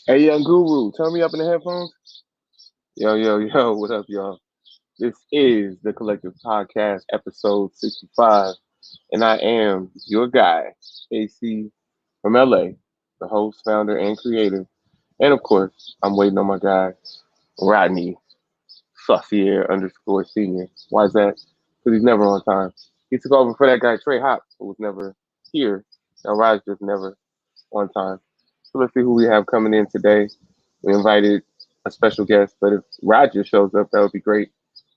Hey, young guru, turn me up in the headphones. Yo, yo, yo, what up, y'all? This is the Collective Podcast, episode 65, and I am your guy, AC from LA, the host, founder, and creator. And of course, I'm waiting on my guy, Rodney, Saucier underscore senior. Why is that? Because he's never on time. He took over for that guy, Trey Hop, who was never here. Now, Rod's just never on time. So let's see who we have coming in today. We invited a special guest, but if Roger shows up, that would be great.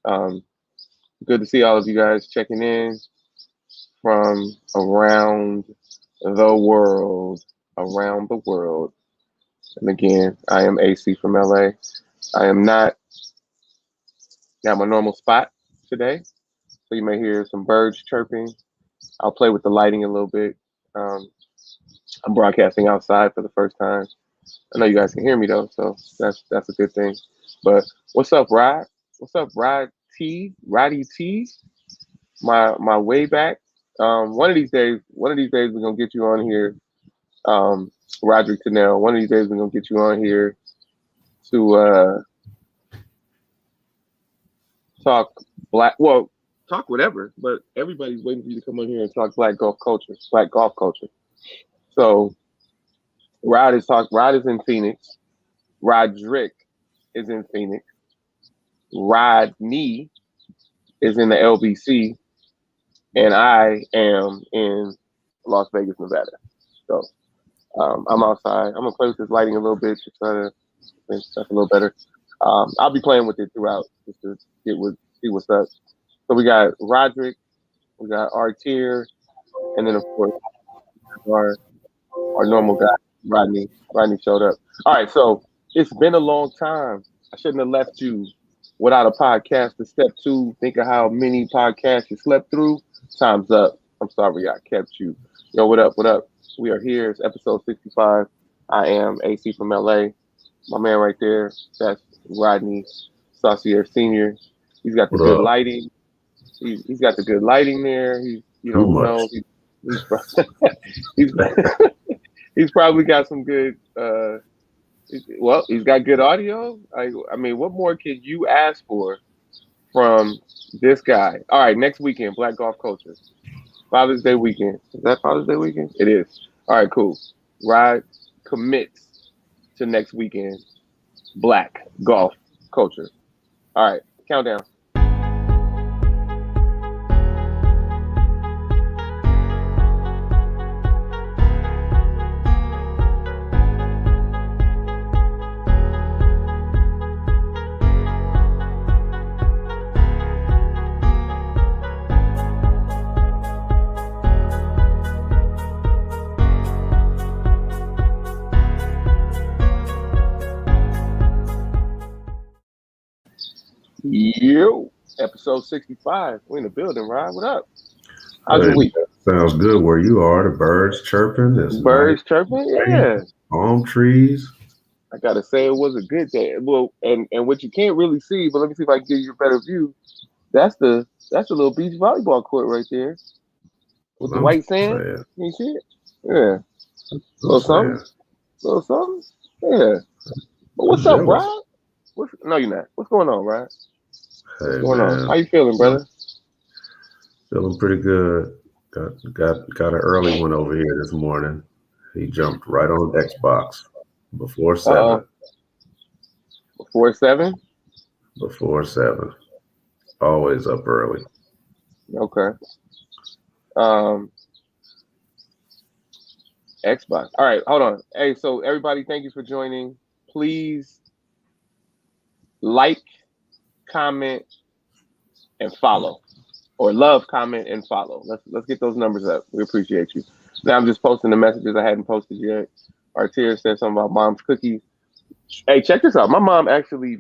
Um, Good to see all of you guys checking in from around the world. Around the world. And again, I am AC from LA. I am not at my normal spot today, so you may hear some birds chirping. I'll play with the lighting a little bit. Um, I'm broadcasting outside for the first time. I know you guys can hear me though, so that's a good thing. But what's up, Rod? What's up, Rod T? Roddy T? My way back. One of these days we're gonna get you on here, Roderick Tennell. One of these days we're gonna get you on here to talk black. Well, talk whatever, but everybody's waiting for you to come on here and talk black golf culture, black golf culture. So Rod is in Phoenix. Roderick is in Phoenix. Rodney is in the LBC, and I am in Las Vegas, Nevada. So I'm outside. I'm gonna play with this lighting a little bit to try to make stuff a little better. I'll be playing with it throughout just to see what's up. So we got Roderick, we got Artier, and then of course our our normal guy, Rodney. Rodney showed up. All right, so it's been a long time. I shouldn't have left you without a podcast to step two. Think of how many podcasts you slept through. Time's up. I'm sorry I kept you. Yo, what up? What up? We are here. It's episode 65. I am AC from LA. My man right there, that's Rodney Saucier Sr. He's got the What good up? lighting. He's got the good lighting there. He's, Too who much. knows? He's, he's probably got some good, well, he's got good audio. I mean, what more can you ask for from this guy? All right, next weekend, Black Golf Culture. Father's Day weekend. Is that Father's Day weekend? It is. All right, cool. Ride commits to next weekend, Black Golf Culture. All right, countdown. Yo, episode 65. We in the building, Rod. What up? How's your Hey, week? that sounds good where you are. The birds chirping. It's nice. Birds chirping? Rain, Yeah. palm trees. I gotta say it was a good day. Well, and what you can't really see, but let me see if I can give you a better view. That's the little beach volleyball court right there with the I'm white sand. saying. Can you see it? Yeah. I'm Little something. saying. Little something. Yeah. But I'm what's up, jealous. Rod? No, you're not. What's going on, Rod? What's Hey going on? How man, you feeling, brother? feeling pretty good. Got an early one over here this morning. He jumped right on Xbox before Uh oh. seven. Before 7? Before seven. Always up early. Okay. Um Xbox. All right, hold on. Hey, so everybody, thank you for joining. Please like, comment, and follow. Or love, comment, and follow. Let's get those numbers up. We appreciate you. Now I'm just posting the messages I hadn't posted yet. Arteria said something about mom's cookies. Hey, check this out. My mom actually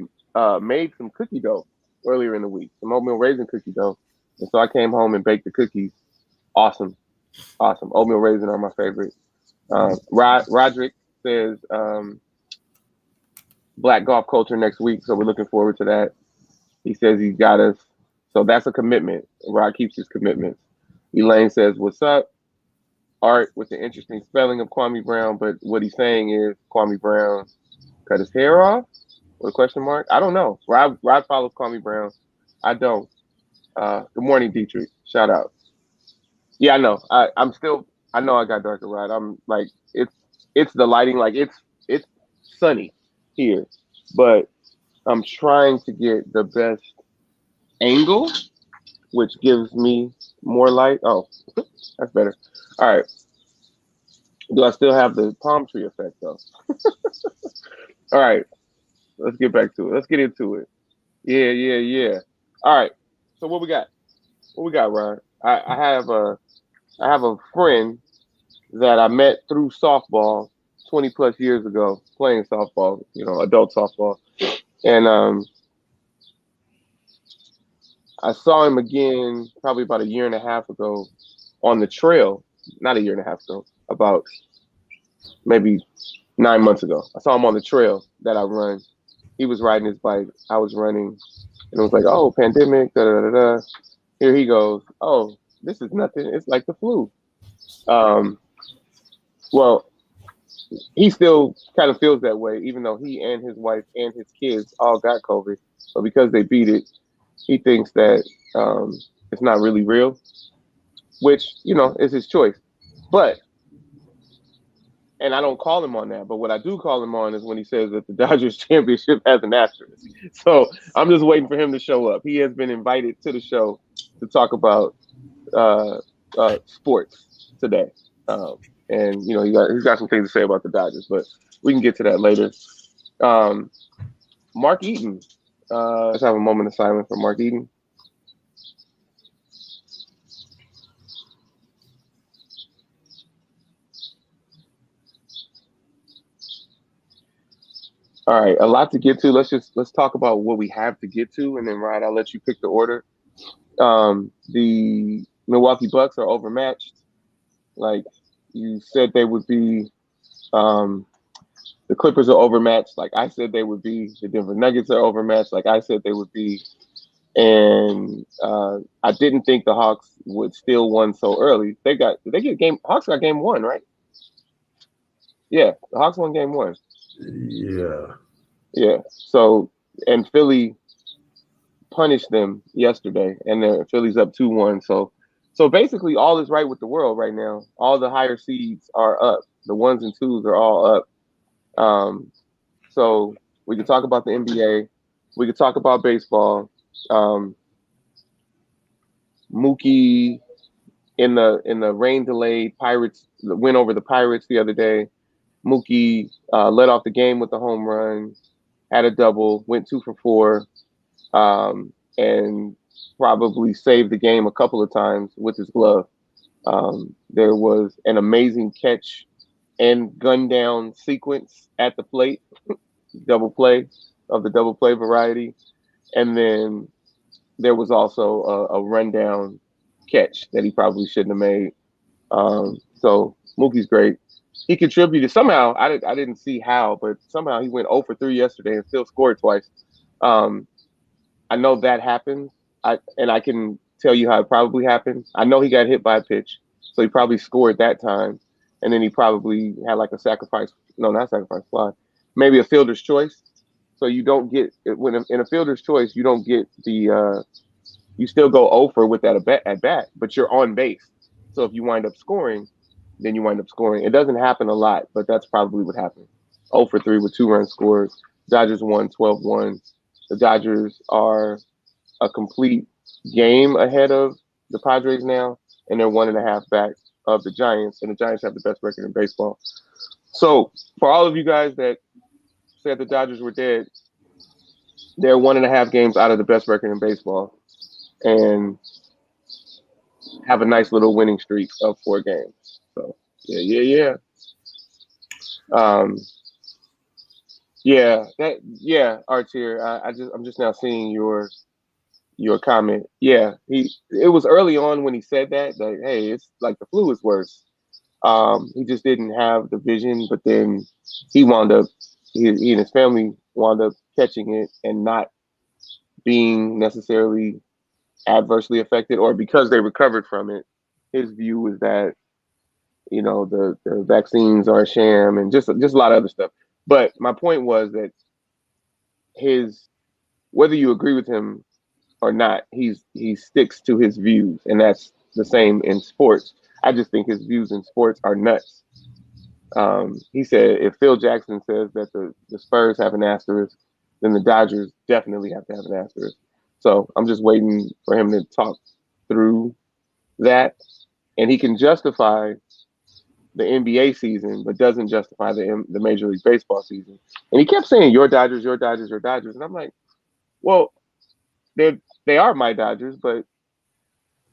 made some cookie dough earlier in the week, some oatmeal raisin cookie dough. And so I came home and baked the cookies. Awesome. Awesome. Oatmeal raisin are my favorite. Roderick says Black Golf Culture next week, so we're looking forward to that. He says he's got us. So that's a commitment. Rod keeps his commitments. Elaine says, "What's up?" Art with the interesting spelling of Kwame Brown, but what he's saying is Kwame Brown Cut his hair off? With a question mark? I don't know. Rod follows Call Me Brown. I don't. Good morning, Dietrich. Shout out. Yeah, I know. I'm still. I know I got darker Rod. I'm like it's the lighting. Like it's sunny here, but I'm trying to get the best angle, which gives me more light. Oh, that's better. All right. Do I still have the palm tree effect though? All right. Let's get back to it. Let's get into it. Yeah, yeah, yeah. All right. So what we got? What we got, Ryan? I have a friend that I met through softball 20 plus years ago, playing softball, adult softball. And I saw him again probably about a year and a half ago on the trail. Not a year and a half ago, about maybe 9 months ago. I saw him on the trail that I run. He was riding his bike. I was running. And it was like, oh, pandemic, da da da da. Here he goes. Oh, this is nothing. It's like the flu. Um, well, he still kind of feels that way, even though he and his wife and his kids all got COVID. But because they beat it, he thinks that it's not really real, which, is his choice. But, and I don't call him on that, but what I do call him on is when he says that the Dodgers championship has an asterisk. So I'm just waiting for him to show up. He has been invited to the show to talk about uh, sports today. And he's got some things to say about the Dodgers, but we can get to that later. Um, Mark Eaton. Let's have a moment of silence for Mark Eaton. All right, a lot to get to. Let's talk about what we have to get to, and then Ryan, I'll let you pick the order. The Milwaukee Bucks are overmatched. Like you said, they would be. The Clippers are overmatched, like I said they would be. The Denver Nuggets are overmatched, like I said they would be. And I didn't think the Hawks would steal one so early. Hawks got game one, right? Yeah, the Hawks won game one. Yeah. Yeah. So and Philly punished them yesterday, and Philly's up 2-1. So basically, all is right with the world right now. All the higher seeds are up. The ones and twos are all up. So we could talk about the NBA. We could talk about baseball. Mookie in the rain delayed Pirates win over the Pirates the other day. Mookie led off the game with a home run, had a double, went 2 for 4, and probably saved the game a couple of times with his glove. There was an amazing catch and gun down sequence at the plate, double play of the double play variety. And then there was also a rundown catch that he probably shouldn't have made. So Mookie's great. He contributed somehow. I didn't see how, but somehow he went 0 for 3 yesterday and still scored twice. I know that happened. I can tell you how it probably happened. I know he got hit by a pitch, so he probably scored that time, and then he probably had like a sacrifice. No, not sacrifice fly. Maybe a fielder's choice. So you don't get in a fielder's choice, you don't get the you still go over with that at bat, but you're on base. So if you wind up scoring, then you wind up scoring. It doesn't happen a lot, but that's probably what happened. 0 for 3 with 2 runs scored. Dodgers won 12-1. The Dodgers are a complete game ahead of the Padres now, and they're 1.5 back of the Giants, and the Giants have the best record in baseball. So for all of you guys that said the Dodgers were dead, they're 1.5 games out of the best record in baseball, and have a nice little winning streak of 4 games. So yeah. Archer. I'm just now seeing your comment. Yeah, it was early on when he said that, like, hey, it's like the flu is worse. He just didn't have the vision, but then he wound up he and his family wound up catching it and not being necessarily adversely affected, or because they recovered from it. His view was that the vaccines are a sham, and just a lot of other stuff. But my point was that his whether you agree with him or not, he sticks to his views, and that's the same in sports. I just think his views in sports are nuts. He said if Phil Jackson says that the Spurs have an asterisk, then the Dodgers definitely have to have an asterisk. So I'm just waiting for him to talk through that, and he can justify the NBA season, but doesn't justify the Major League Baseball season. And he kept saying your Dodgers, your Dodgers, your Dodgers, and I'm like, well, they are my Dodgers, but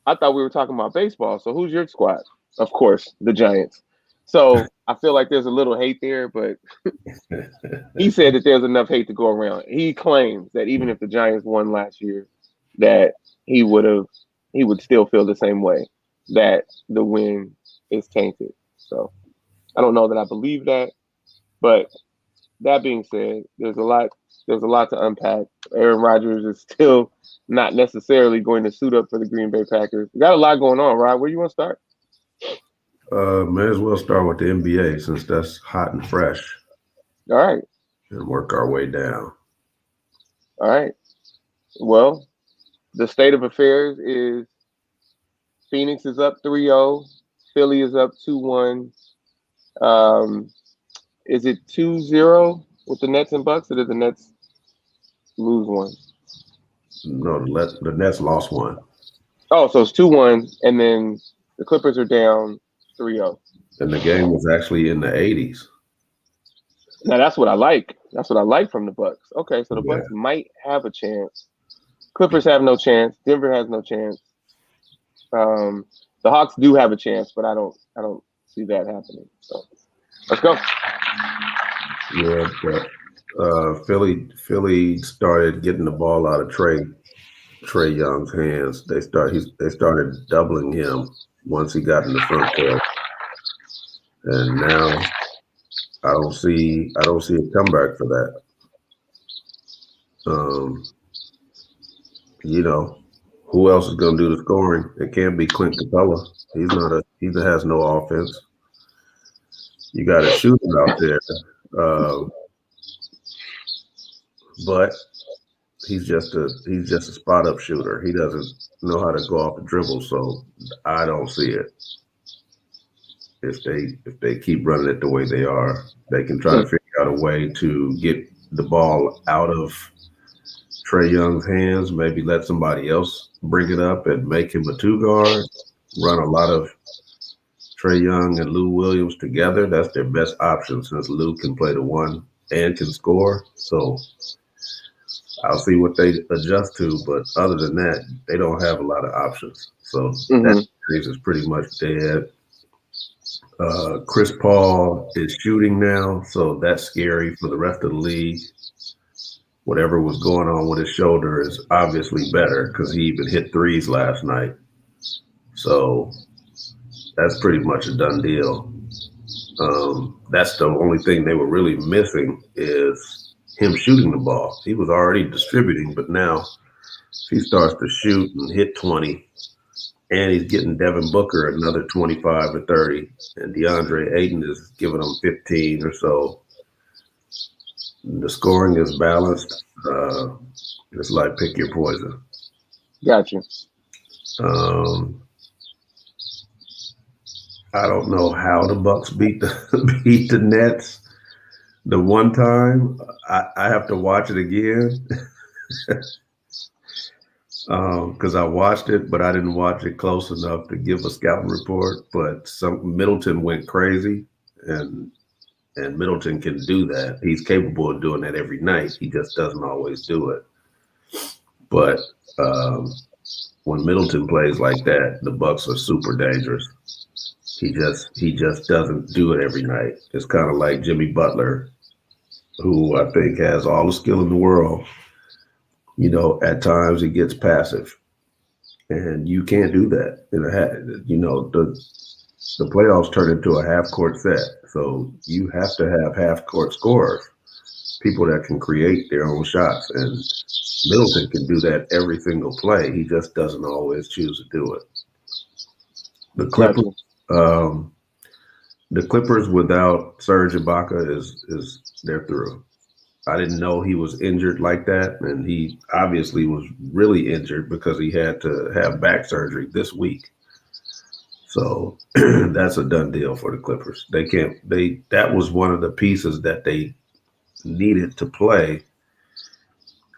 I thought we were talking about baseball. So who's your squad? Of course, the Giants. So I feel like there's a little hate there, but he said that there's enough hate to go around. He claims that even if the Giants won last year, that he would have he would still feel the same way that the win is tainted. So I don't know that I believe that, but that being said, there's a lot to unpack. Aaron Rodgers is still not necessarily going to suit up for the Green Bay Packers. We got a lot going on, Rod. Where you want to start? May as well start with the NBA since that's hot and fresh All right. and work our way down. All right. Well, the state of affairs is Phoenix is up 3-0. Philly is up 2-1. Um, is it 2-0 with the Nets and Bucks, or did the Nets lose one? No, the Nets lost one. Oh, so it's 2-1, and then the Clippers are down 3-0. And the game was actually in the 80s. Now that's what I like. That's what I like from the Bucks. Okay, so the Yeah. Bucks might have a chance. Clippers have no chance. Denver has no chance. The Hawks do have a chance, but I don't see that happening. So let's go. Yeah, but Philly started getting the ball out of Trey Young's hands. They started doubling him once he got in the front court, and now I don't see a comeback for that. Um, you know, who else is going to do the scoring? It can't be Clint Capella. He has no offense. You got a shooter out there, but he's just a spot up shooter. He doesn't know how to go off the dribble, so I don't see it. If they keep running it the way they are, they can try to figure out a way to get the ball out of Trey Young's hands, maybe let somebody else bring it up and make him a two guard, run a lot of Trey Young and Lou Williams together. That's their best option since Lou can play the one and can score. So I'll see what they adjust to, but other than that, they don't have a lot of options. So that series is pretty much dead. Chris Paul is shooting now, so that's scary for the rest of the league. Whatever was going on with his shoulder is obviously better because he even hit threes last night. So that's pretty much a done deal. That's the only thing they were really missing is him shooting the ball. He was already distributing, but now if he starts to shoot and hit 20, and he's getting Devin Booker another 25 or 30, and DeAndre Ayton is giving him 15 or so. The scoring is balanced. It's like pick your poison. Gotcha. I don't know how the Bucks beat the Nets. The one time I have to watch it again because I watched it, but I didn't watch it close enough to give a scouting report. But Middleton went crazy, and Middleton can do that. He's capable of doing that every night. He just doesn't always do it. But when Middleton plays like that, the Bucks are super dangerous. He just doesn't do it every night. It's kind of like Jimmy Butler, who I think has all the skill in the world. At times he gets passive, and you can't do that. The playoffs turn into a half court set, so you have to have half court scorers, people that can create their own shots, and Middleton can do that every single play. He just doesn't always choose to do it. The Clippers, The Clippers without Serge Ibaka is they're through. I didn't know he was injured like that, and he obviously was really injured because he had to have back surgery this week. So that's a done deal for the Clippers. They can't. They that was one of the pieces that they needed to play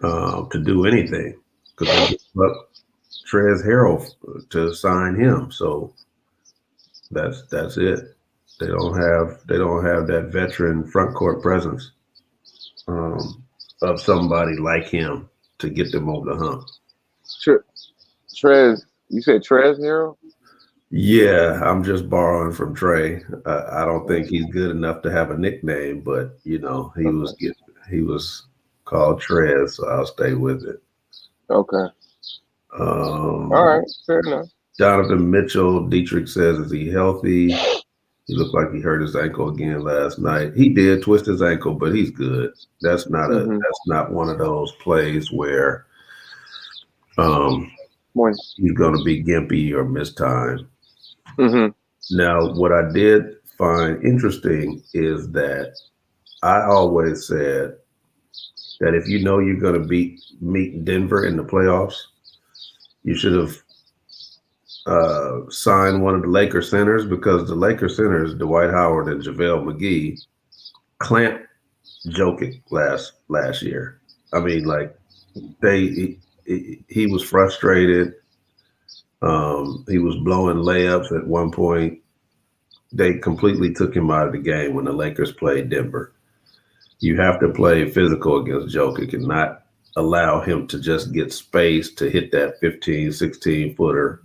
to do anything because they gave up Trez Harrell to sign him. So that's it. They don't have that veteran front court presence um, of somebody like him to get them over the hump. Tre- Trez, you said Trez Hero? Yeah, I'm just borrowing from Trey. I don't think Okay. he's good enough to have a nickname, but Okay. he was called Trez, so I'll stay with it. Okay. All Um, right. Fair enough. Donovan Mitchell, Dietrich says, is he healthy? He looked like he hurt his ankle again last night. He did twist his ankle, but he's good. Mm-hmm. That's not one of those plays where um, Morning. he's going to be gimpy or miss time. Mm-hmm. Now, what I did find interesting is that I always said that if you know you're going to meet Denver in the playoffs, you should have signed one of the Laker centers because the Laker centers, Dwight Howard and JaVale McGee, clamped Jokic last year. I mean, like he was frustrated. He was blowing layups at one point. They completely took him out of the game when the Lakers played Denver. You have to play physical against Jokic and not allow him to just get space to hit that 15, 16 footer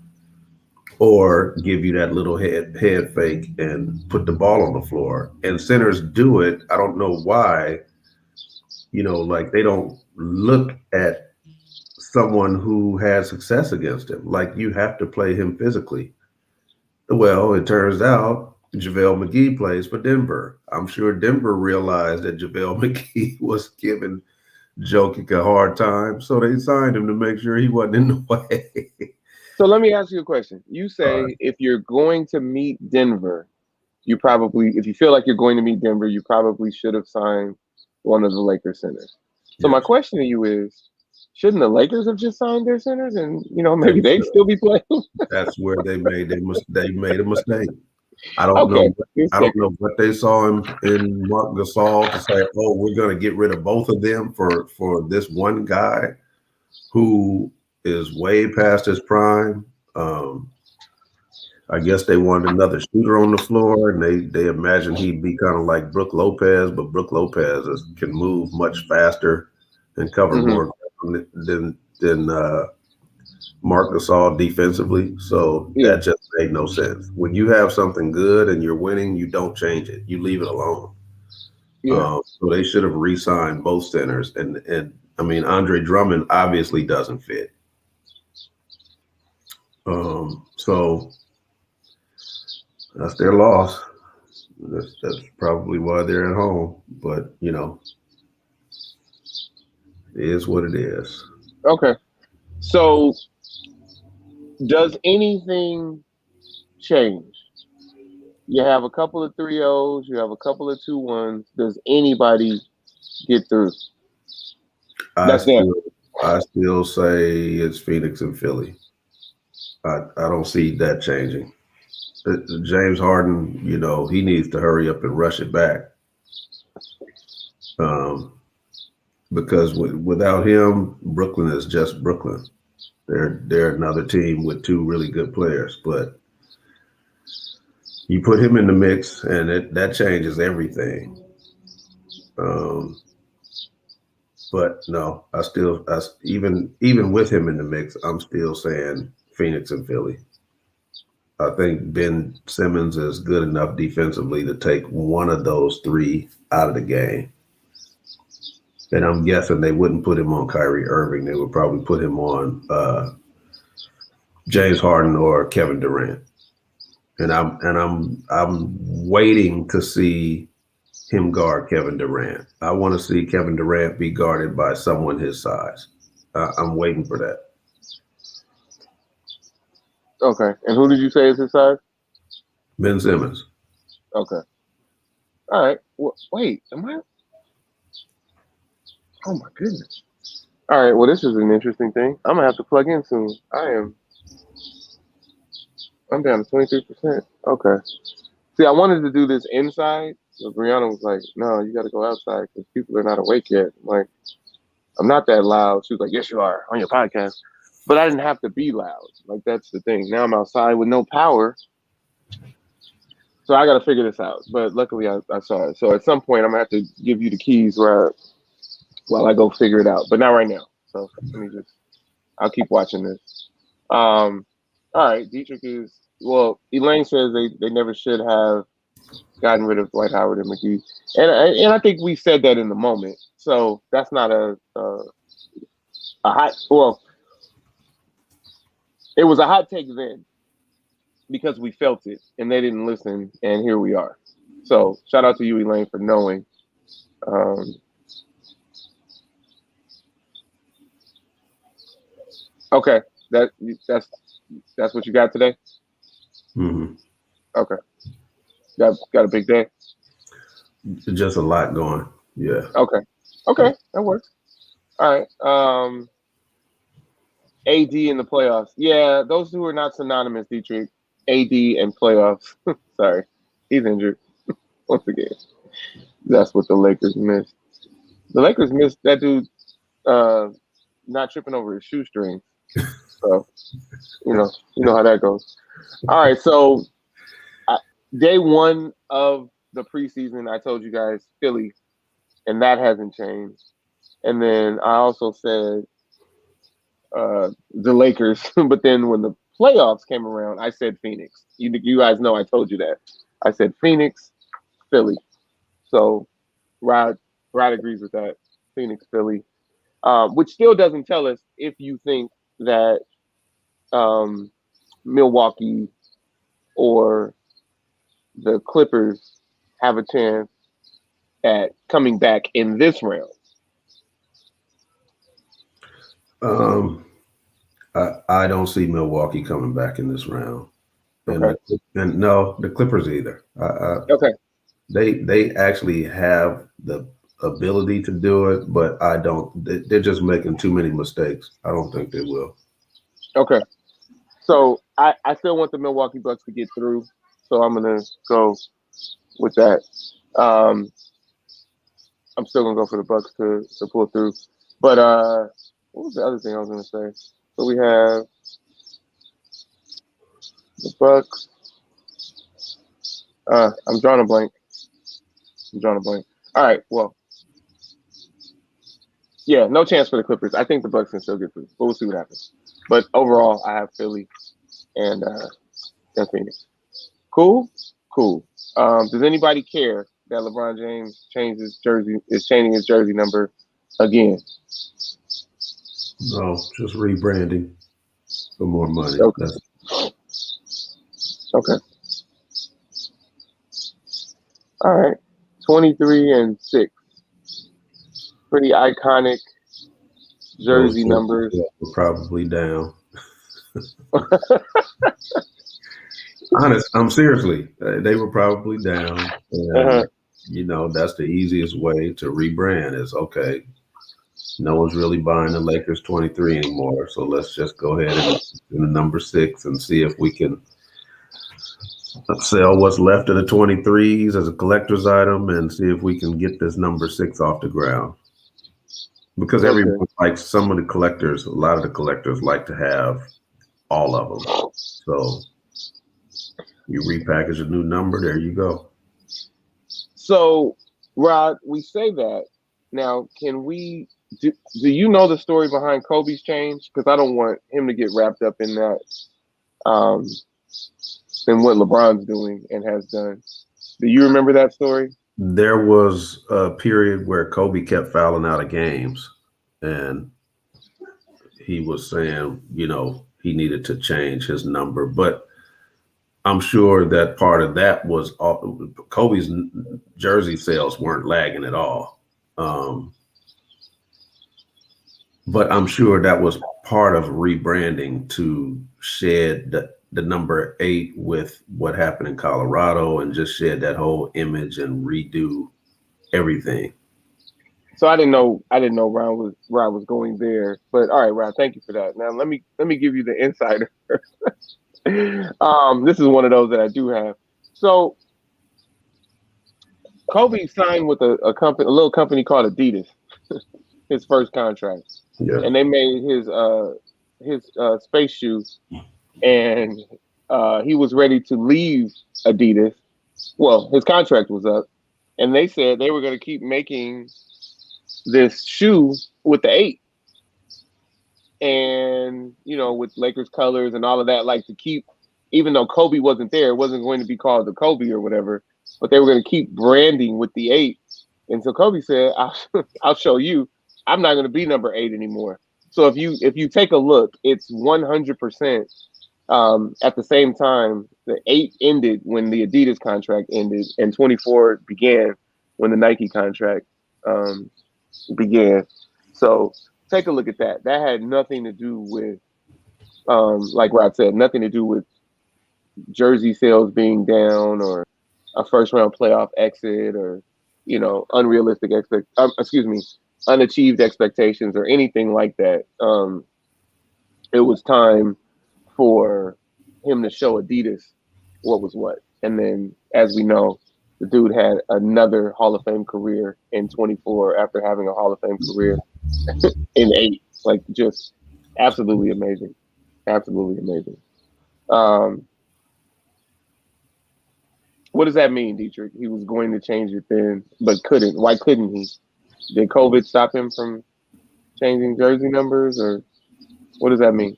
or give you that little head fake and put the ball on the floor. And centers do it. I don't know why, like they don't look at someone who has success against him. Like you have to play him physically. Well, it turns out JaVale McGee plays for Denver. I'm sure Denver realized that JaVale McGee was giving Jokic a hard time, so they signed him to make sure he wasn't in the way. So let me ask you a question. You All right. say if you're going to meet Denver, you probably, if you feel like you're going to meet Denver, you probably should have signed one of the Lakers centers. So my Yes, question to you is, shouldn't the Lakers have just signed their centers and they maybe they'd should. still be playing? That's where they made a mistake. I don't know. Okay, just I don't checking. know what they saw in Mark Gasol to say, "Oh, we're going to get rid of both of them for this one guy who is way past his prime." I guess they wanted another shooter on the floor, and they imagined he'd be kind of like Brooke Lopez, but Brooke Lopez can move much faster and cover Hmm. more ground than Mark Gasol defensively. So Yeah, that just made no sense. When you have something good and you're winning, you don't change it. You leave it alone. yeah, So they should have re-signed both centers, and I mean Andre Drummond obviously doesn't fit. So that's their loss. That's probably why they're at home. But it is what it is. okay. So does anything change? You have a couple of 3-0s, you have a couple of 2-1s. Does anybody get through? I That's them. still I still say it's Phoenix and Philly. I don't see that changing. James Harden, he needs to hurry up and rush it back. Um, because without him, Brooklyn is just Brooklyn. They're another team with two really good players, but you put him in the mix, and that changes everything. Um, but no, even with him in the mix, I'm still saying Phoenix and Philly. I think Ben Simmons is good enough defensively to take one of those three out of the game. And I'm guessing they wouldn't put him on Kyrie Irving. They would probably put him on James Harden or Kevin Durant. And I'm waiting to see him guard Kevin Durant. I want to see Kevin Durant be guarded by someone his size. I'm waiting for that. Okay. And who did you say is his size? Ben Simmons. Okay. All right. Wait, am I? Oh my goodness. All right. Well, this is an interesting thing. I'm gonna have to plug in soon. I'm down to 23%. Okay. See, I wanted to do this inside, but Brianna was like, "No, you got to go outside because people are not awake yet." I'm like, I'm not that loud. She was like, "Yes, you are on your podcast," but I didn't have to be loud. Like that's the thing. Now I'm outside with no power, so I got to figure this out. But luckily, I saw it. So at some point, I'm gonna have to give you the keys while I go figure it out. But not right now. So let me just. I'll keep watching this. All right, Dietrich is well. Elaine says they never should have gotten rid of Dwight Howard and McGee, and I think we said that in the moment. So that's not a hot. Well, it was a hot take then because we felt it and they didn't listen, and here we are. So shout out to you, Elaine, for knowing. Um, okay, that that's that's what you got today. Mm-hmm. Okay, got a big day. Just a lot going. Yeah. Okay, okay, that works. All right. AD in the playoffs. Yeah, those two are not synonymous, Dietrich. AD and playoffs. Sorry, he's injured once again. That's what the Lakers missed. The Lakers missed that dude uh, not tripping over his shoestrings. So you know how that goes. All right, so day one of the preseason, I told you guys Philly, and that hasn't changed. And then I also said the Lakers, but then when the playoffs came around, I said Phoenix. You guys know I told you that. I said Phoenix, Philly. So Rod agrees with that. Phoenix, Philly, which still doesn't tell us if you think that um, Milwaukee or the Clippers have a chance at coming back in this round. Um, I don't see Milwaukee coming back in this round, Okay. and no, the Clippers either. Okay. They actually have the ability to do it, but I don't. They're just making too many mistakes. I don't think they will. Okay. So I still want the Milwaukee Bucks to get through. So I'm gonna go with that. Um, I'm still gonna go for the Bucks to pull through. But what was the other thing I was gonna say? So we have the Bucks. I'm drawing a blank. I'm drawing a blank. All right. Well, yeah, no chance for the Clippers. I think the Bucks can still get through, but we'll see what happens. But overall, I have Philly and Phoenix. Cool, cool. Does anybody care that LeBron James is changing his jersey number again? No, just rebranding for more money. Okay. Okay. All right. 23-6. Pretty iconic Those jersey jerseys numbers. were probably down. Honest, I'm seriously, they were probably down, Uh-huh. and that's the easiest way to rebrand is okay. No one's really buying the Lakers 23 anymore, so let's just go ahead and do the number 6 and see if we can sell what's left of the 23s as a collector's item and see if we can get this number 6 off the ground. Because everyone, Okay. like some of the collectors, a lot of the collectors like to have all of them. So you repackage a new number, there you go. So, Rod, we say that. Now, can we do you know the story behind Kobe's change? Because I don't want him to get wrapped up in that, um, in what LeBron's doing and has done. Do you remember that story? There was a period where Kobe kept fouling out of games, and he was saying, he needed to change his number. But I'm sure that part of that was Kobe's jersey sales weren't lagging at all. But I'm sure that was part of rebranding to shed the number 8 with what happened in Colorado and just shed that whole image and redo everything. So I didn't know Ron was going there. But all right, Ron, thank you for that. Now let me give you the insider. This is one of those that I do have. So Kobe signed with a little company called Adidas, his first contract, Yeah. and they made his space shoe, and he was ready to leave Adidas. Well, his contract was up, and they said they were going to keep making this shoe with the 8, and with Lakers colors and all of that, like to keep, even though Kobe wasn't there, it wasn't going to be called the Kobe or whatever, but they were going to keep branding with the 8. And so Kobe said, I'll show you, I'm not going to be number 8 anymore. So if you take a look, it's 100%. At the same time, the 8 ended when the Adidas contract ended, and 24 began when the Nike contract began. So take a look at that. That had nothing to do with, like Rod said, nothing to do with jersey sales being down or a first round playoff exit or unrealistic excuse me, unachieved expectations or anything like that. It was time for him to show Adidas what was what. And then, as we know, the dude had another Hall of Fame career in 24 after having a Hall of Fame career in 8. Like, just absolutely amazing. Absolutely amazing. Um, what does that mean, Dietrich? He was going to change it then, but couldn't. Why couldn't he? Did COVID stop him from changing jersey numbers, or what does that mean?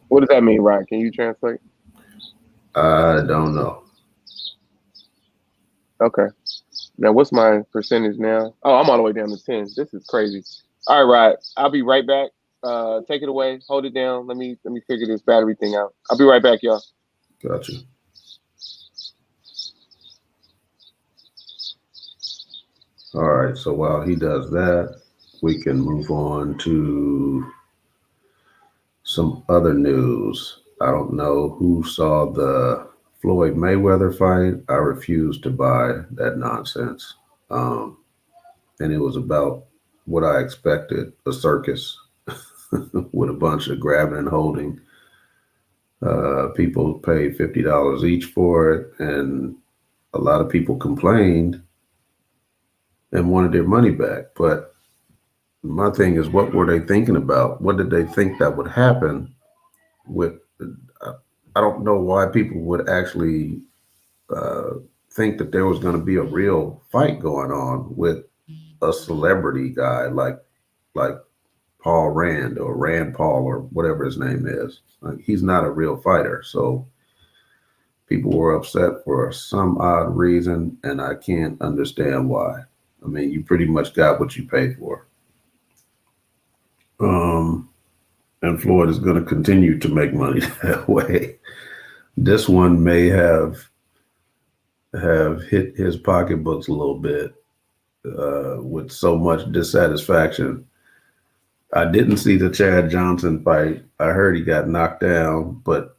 What does that mean, Ryan? Can you translate? I don't know. Okay. Now, what's my percentage now? Oh, I'm all the way down to 10. This is crazy. All right, Rod. I'll be right back. Take it away. Hold it down. Let me figure this battery thing out. I'll be right back, y'all. Gotcha. All right. So while he does that, we can move on to some other news. I don't know who saw the Floyd Mayweather fight. I refuse to buy that nonsense. Um, and it was about what I expected, a circus with a bunch of grabbing and holding. People paid $50 each for it, and a lot of people complained and wanted their money back. But my thing is, what were they thinking about? What did they think that would happen with? I don't know why people would actually uh, think that there was going to be a real fight going on with a celebrity guy like Paul Rand or Rand Paul or whatever his name is. Like, he's not a real fighter. So people were upset for some odd reason, and I can't understand why. I mean, you pretty much got what you paid for. Um, and Floyd is going to continue to make money that way. This one may have hit his pocketbooks a little bit with so much dissatisfaction. I didn't see the Chad Johnson fight. I heard he got knocked down, but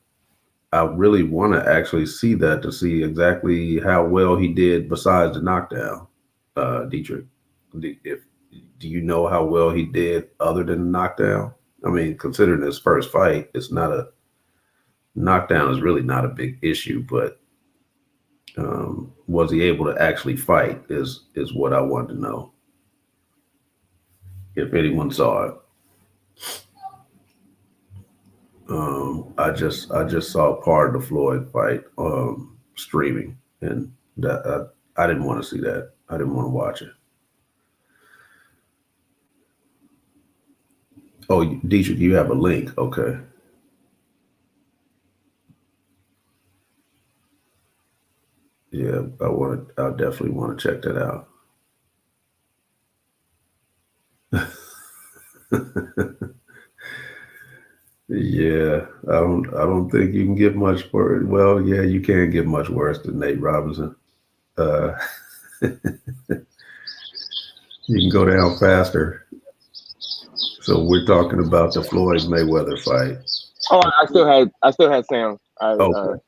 I really want to actually see that to see exactly how well he did besides the knockdown. Dietrich, if do you know how well he did other than the knockdown? I mean, considering his first fight, it's not a knockdown is really not a big issue, but was he able to actually fight is what I wanted to know. If anyone saw it. I just saw part of the Floyd fight streaming, and that I didn't want to see that. I didn't want to watch it. Oh, Dietrich, you have a link. Okay. Yeah, I definitely want to check that out. Yeah, I don't think you can get much worse. Well, yeah, you can't get much worse than Nate Robinson. Uh, you can go down faster. So we're talking about the Floyd Mayweather fight. Oh, I still had sound. I Okay,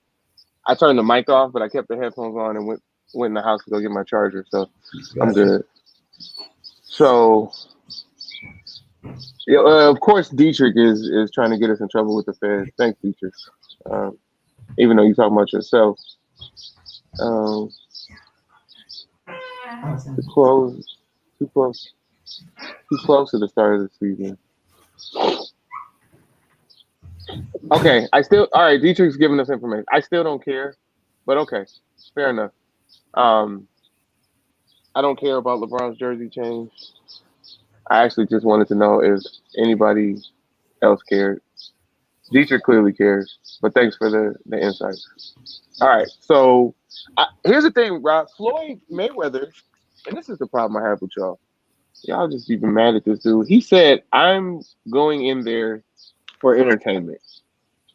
I turned the mic off, but I kept the headphones on and went in the house to go get my charger. So I'm gotcha. good. So yeah, of course, Dietrich is trying to get us in trouble with the feds. Thanks, Dietrich. Um, even though you're talking about yourself, um, too close, too close, too close to the start of the season. Okay, I still all right. Dietrich's giving us information. I still don't care, but okay, fair enough. Um, I don't care about LeBron's jersey change. I actually just wanted to know if anybody else cared. Dietrich clearly cares, but thanks for the insight. All right, so here's the thing, Rob. Floyd Mayweather, and this is the problem I have with y'all. Y'all just even mad at this dude. He said, "I'm going in there for entertainment.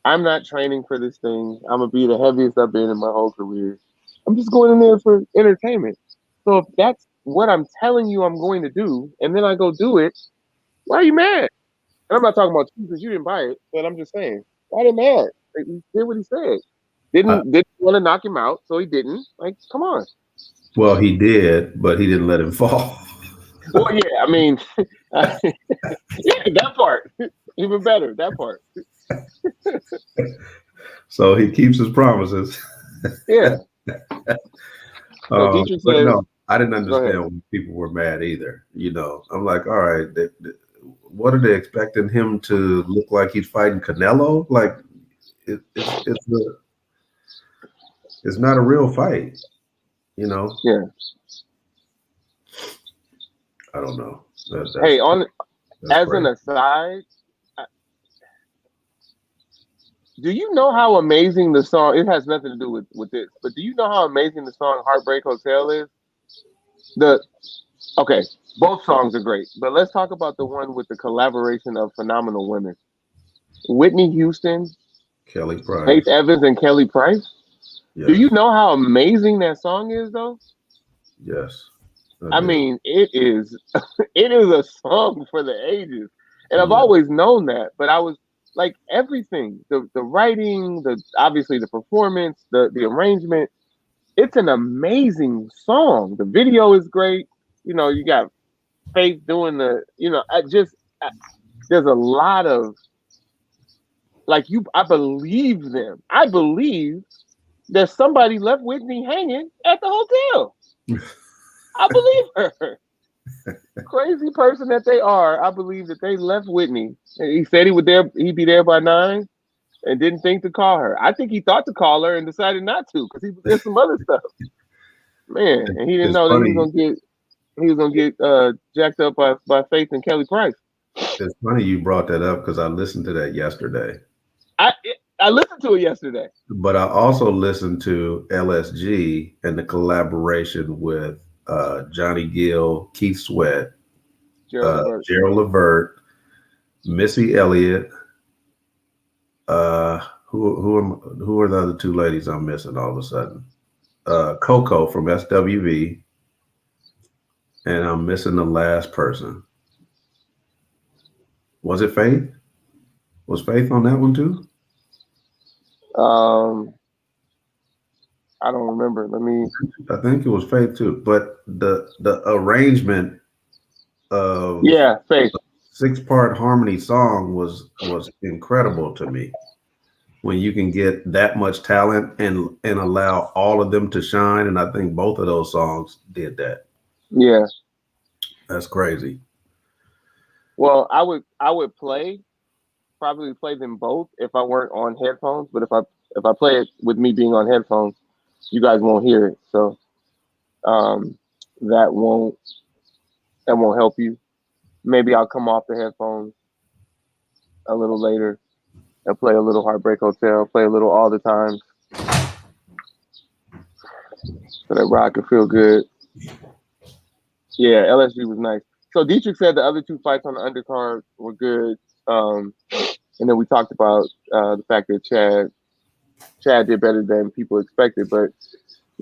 I'm not training for this thing. I'm gonna be the heaviest I've been in my whole career. I'm just going in there for entertainment. So if that's what I'm telling you I'm going to do, and then I go do it, why are you mad? And I'm not talking about you because you didn't buy it, but I'm just saying, why are they mad? Like, he did what he said. Uh, Didn't want to knock him out, so he didn't. Like, come on. well, he did, but he didn't let him fall. Well, yeah, I mean, yeah, that part, even better. That part, So he keeps his promises. yeah. So Dietrich But says, no, I didn't "Go ahead." understand when people were mad either. I'm like, all right, what are they expecting him to look like? He's fighting Canelo? Like, it's not a real fight. You know, Yeah. I don't know. Hey, on That's as an crazy. aside, uh, do you know how amazing the song? It has nothing to do with this, but do you know how amazing the song "Heartbreak Hotel" is? The Okay, both songs are great, but let's talk about the one with the collaboration of phenomenal women: Whitney Houston, Kelly Faith Price. Evans, and Kelly Price. Do you Yes, know how amazing that song is, though? yes, I I do. mean, it is it is a song for the ages. And I've Yeah, always known that, but I was like everything, the writing, the obviously the performance, the arrangement, it's an amazing song. The video is great. You got Faith doing there's a lot of like I believe them. I believe that somebody left Whitney hanging at the hotel. I believe her. Crazy person that they are, I believe that they left Whitney. He said he'd be there by 9 and didn't think to call her. I think he thought to call her and decided not to because he was there some other stuff. Man, and he didn't it's know that funny. he was gonna get jacked up by Faith and Kelly Price. It's funny you brought that up because I listened to that yesterday. I I listened to it yesterday. But I also listened to LSG and the collaboration with Johnny Gill, Keith Sweat, Gerald Levert. Gerald Levert, Missy Elliott. Who are the other two ladies I'm missing all of a sudden? Coco from SWV, and I'm missing the last person. Was it Faith? Was Faith on that one too? Um, I don't remember. Let me. I think it was Faith too. But the arrangement of Yeah, Faith. 6-part harmony song was incredible to me. When you can get that much talent and allow all of them to shine, and I think both of those songs did that. Yeah. That's crazy. Well, I would probably play them both if I weren't on headphones. But if I play it with me being on headphones, you guys won't hear it. So um, that won't that won't help you. Maybe I'll come off the headphones a little later and play a little Heartbreak Hotel, play a little All the Time, so that Rod can feel good. Yeah, LSG was nice. So Dietrich said the other two fights on the undercard were good. And then we talked about the fact that Chad did better than people expected. But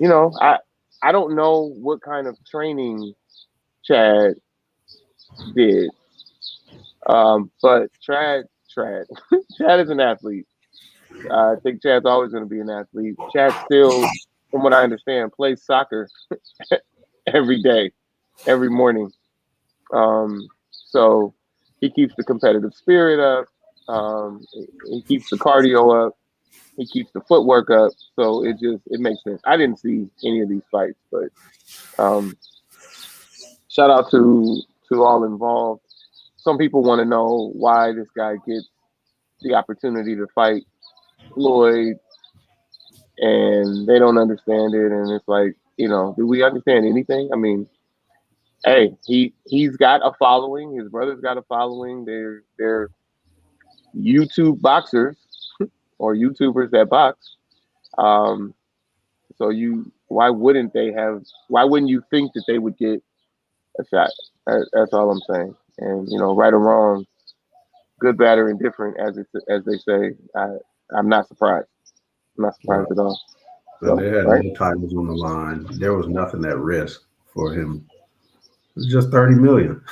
I don't know what kind of training Chad did. But Chad Chad is an athlete. I think Chad's always going to be an athlete. Chad still, from what I understand, plays soccer every day, every morning. So he keeps the competitive spirit up. He keeps the cardio up. He keeps the footwork up. So it makes sense. I didn't see any of these fights, but um, shout out to all involved. Some people want to know why this guy gets the opportunity to fight Floyd, and they don't understand it. And it's like, do we understand anything? I mean, hey, he's got a following. His brother's got a following. They're YouTube boxers or YouTubers that box. Um, so why wouldn't they have? Why wouldn't you think that they would get a shot? That's all I'm saying. And right or wrong, good, bad, or indifferent, as they say. I'm not surprised. I'm not Right. surprised at all. And So they had right, no titles on the line. There was nothing at risk for him. It was just 30 million.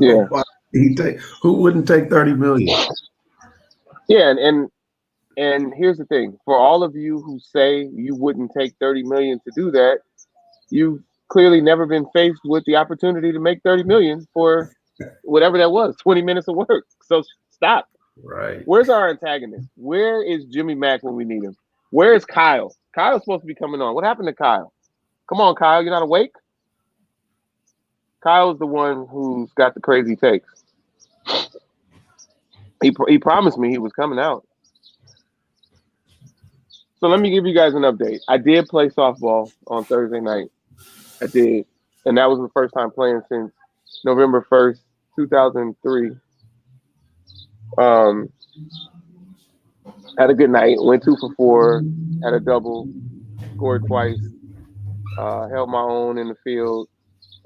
yeah, Why he take? Who wouldn't take 30 million? yeah, and here's the thing: for all of you who say you wouldn't take 30 million to do that, you've clearly never been faced with the opportunity to make 30 million for whatever that was, 20 minutes of work. So stop. Right. Where's our antagonist? Where is Jimmy Mack when we need him? Where is Kyle? Kyle's supposed to be coming on. What happened to Kyle? Come on, Kyle, you're not awake? Kyle's the one who's got the crazy takes. He promised me he was coming out. So let me give you guys an update. I did play softball on Thursday night. I did. And that was the first time playing since November 1st, 2003. Um, had a good night. Went 2 for 4. Had a double. Scored twice. Held my own in the field.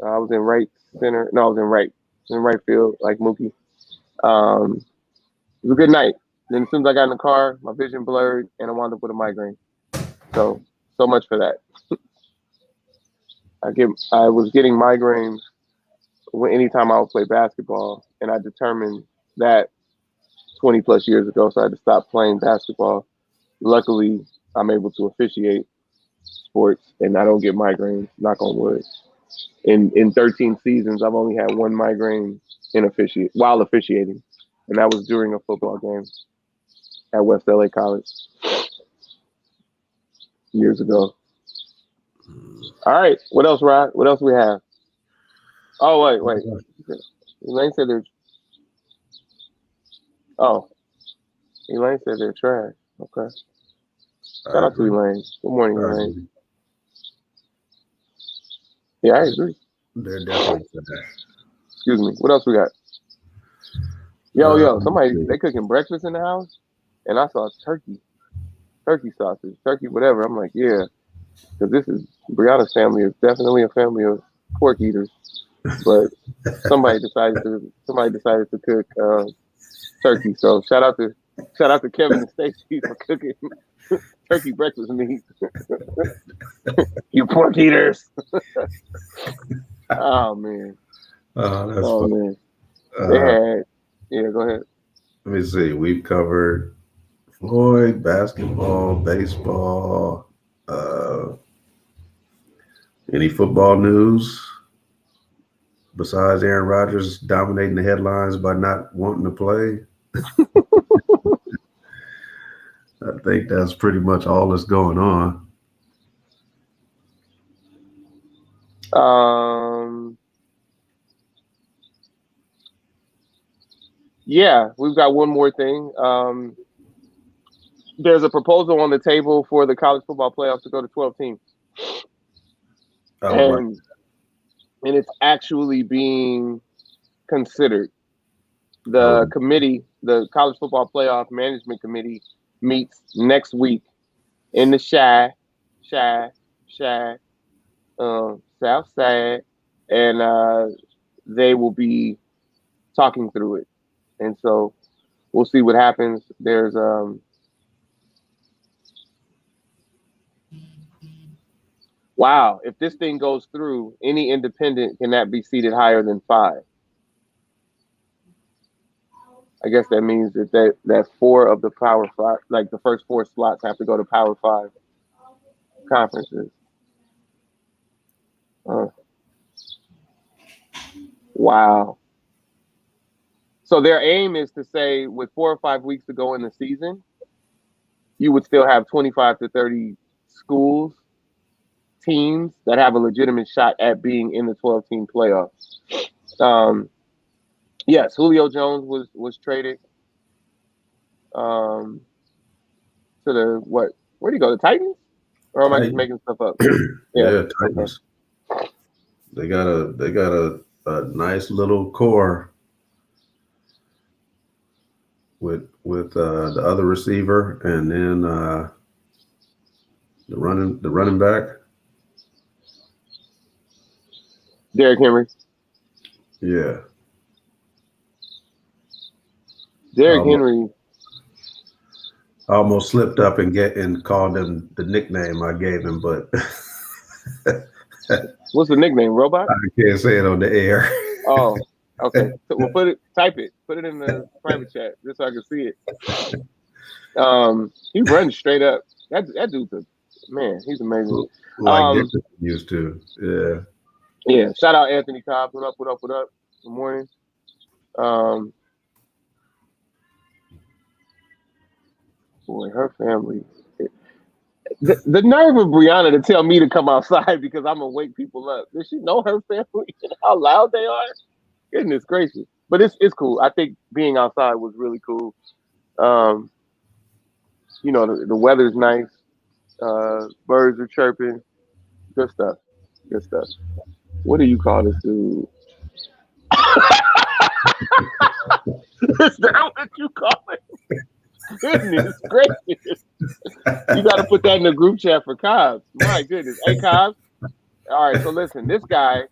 I was in right center. No, I was in right field, like Mookie. Um, it was a good night. Then as soon as I got in the car, my vision blurred, and I wound up with a migraine. So much for that. I was getting migraines anytime I would play basketball, and I determined that 20 plus years ago, so I had to stop playing basketball. Luckily, I'm able to officiate sports, and I don't get migraines. Knock on wood. In 13 seasons, I've only had one migraine while officiating, and that was during a football game at West LA College years ago. All right, what else, Rod? What else we have? Oh wait. Elaine said they're. Oh, Elaine said they're trash. Okay. Shout I out to agree. Elaine. Good morning, I Elaine. agree. Yeah, I agree. They're definitely trash. Excuse me. What else we got? Yo, Let's somebody see. they cooking breakfast in the house, and I saw turkey sausage, turkey whatever. I'm like, yeah, because this is Brianna's family is definitely a family of pork eaters, but somebody decided to cook turkey. So shout out to Kevin and Stacy for cooking turkey breakfast meat. You pork eaters. Oh man. That's Oh fun. man. They Uh, had yeah, go ahead. Let me see. We've covered Floyd, basketball, baseball. Uh, any football news besides Aaron Rodgers dominating the headlines by not wanting to play? I think that's pretty much all that's going on. Um yeah, we've got one more thing. There's a proposal on the table for the college football playoffs to go to 12 teams. Oh, right. And it's actually being considered. Oh, The college football playoff management committee meets next week in the Shy, South Side, and they will be talking through it. And so we'll see what happens. There's wow, if this thing goes through, any independent cannot be seated higher than 5. I guess that means that four of the Power Five, like the first four slots, have to go to Power Five conferences. Uh, wow. So their aim is to say, with 4 or 5 weeks to go in the season, you would still have 25 to 30 schools, teams that have a legitimate shot at being in the 12-team playoff. Um, yes, Julio Jones was traded um, to the what? Where'd he go? The Titans? Or am I just Titans. making stuff up? Yeah. Yeah, Okay. Titans. They got a nice little core with the other receiver and then the running back. Derrick Henry. Yeah, Derrick almost, Henry. almost slipped up and called him the nickname I gave him, but What's the nickname? Robot? I can't say it on the air. Oh, okay. So we'll type it, put it in the private chat just so I can see it. He runs straight up. That dude's a man. He's amazing. Like Dickerson used to. Yeah. Yeah. Shout out Anthony Cobb. What up? What up? What up? Good morning. Boy, her family. The nerve of Brianna to tell me to come outside because I'm gonna wake people up. Does she know her family and how loud they are? Goodness gracious! But it's cool. I think being outside was really cool. The weather's nice. Birds are chirping. Good stuff. Good stuff. What do you call this dude? Is that what you call it? Goodness gracious. You got to put that in the group chat for Cobbs. My goodness. Hey, Cobbs. All right, so listen, this guy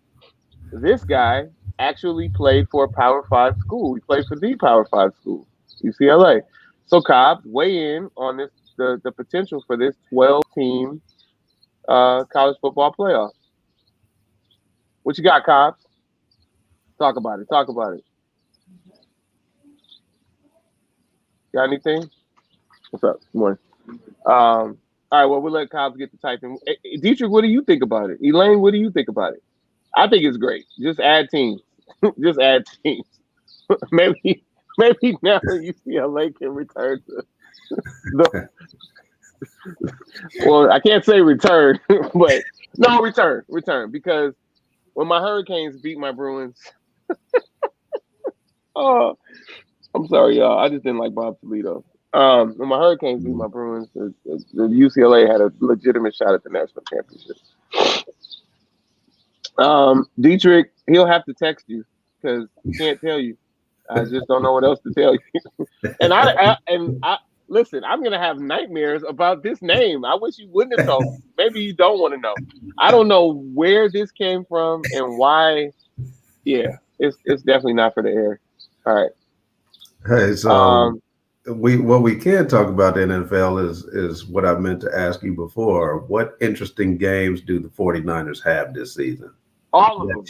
actually played for a Power 5 school. He played for the Power 5 school, UCLA. So, Cobbs, weigh in on this the potential for this 12-team college football playoff. What you got, Cobbs? Talk about it. Talk about it. Got anything? What's up? Good morning. All right, well, we'll let Cobbs get to typing. Dietrich, what do you think about it? Elaine, what do you think about it? I think it's great. Just add teams. Just add teams. maybe now UCLA can return to the. Well, I can't say return, but no, return because when my Hurricanes beat my Bruins, oh, I'm sorry, y'all. I just didn't like Bob Toledo. When my Hurricanes beat my Bruins, the UCLA had a legitimate shot at the national championship. Dietrich, he'll have to text you because he can't tell you. I just don't know what else to tell you. and I listen. I'm gonna have nightmares about this name. I wish you wouldn't have told me. Maybe you don't want to know. I don't know where this came from and why. Yeah, it's definitely not for the air. All right. Hey, so what we can talk about the NFL is what I meant to ask you before. What interesting games do the 49ers have this season? All of them.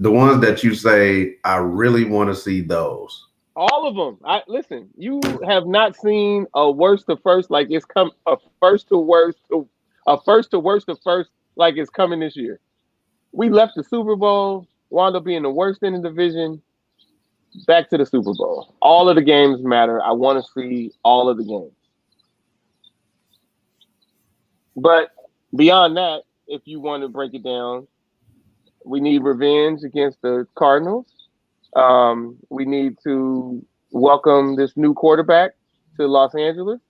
The ones that you say, I really want to see those. All of them. Listen, you have not seen a worst to first like it's come a first to worst to worst to first like it's coming this year. We left the Super Bowl, wound up being the worst in the division. Back to the Super Bowl. All of the games matter. I want to see all of the games. But beyond that, if you want to break it down, we need revenge against the Cardinals. We need to welcome this new quarterback to Los Angeles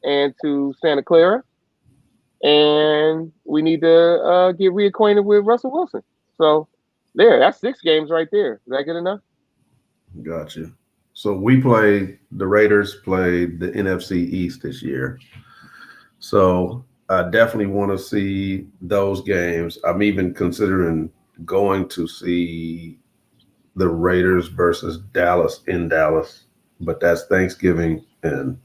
and to Santa Clara. And we need to get reacquainted with Russell Wilson. So that's 6 games right there. Is that good enough? Gotcha. So the Raiders played the NFC East this year. So I definitely want to see those games. I'm even considering going to see the Raiders versus Dallas in Dallas, but that's Thanksgiving. And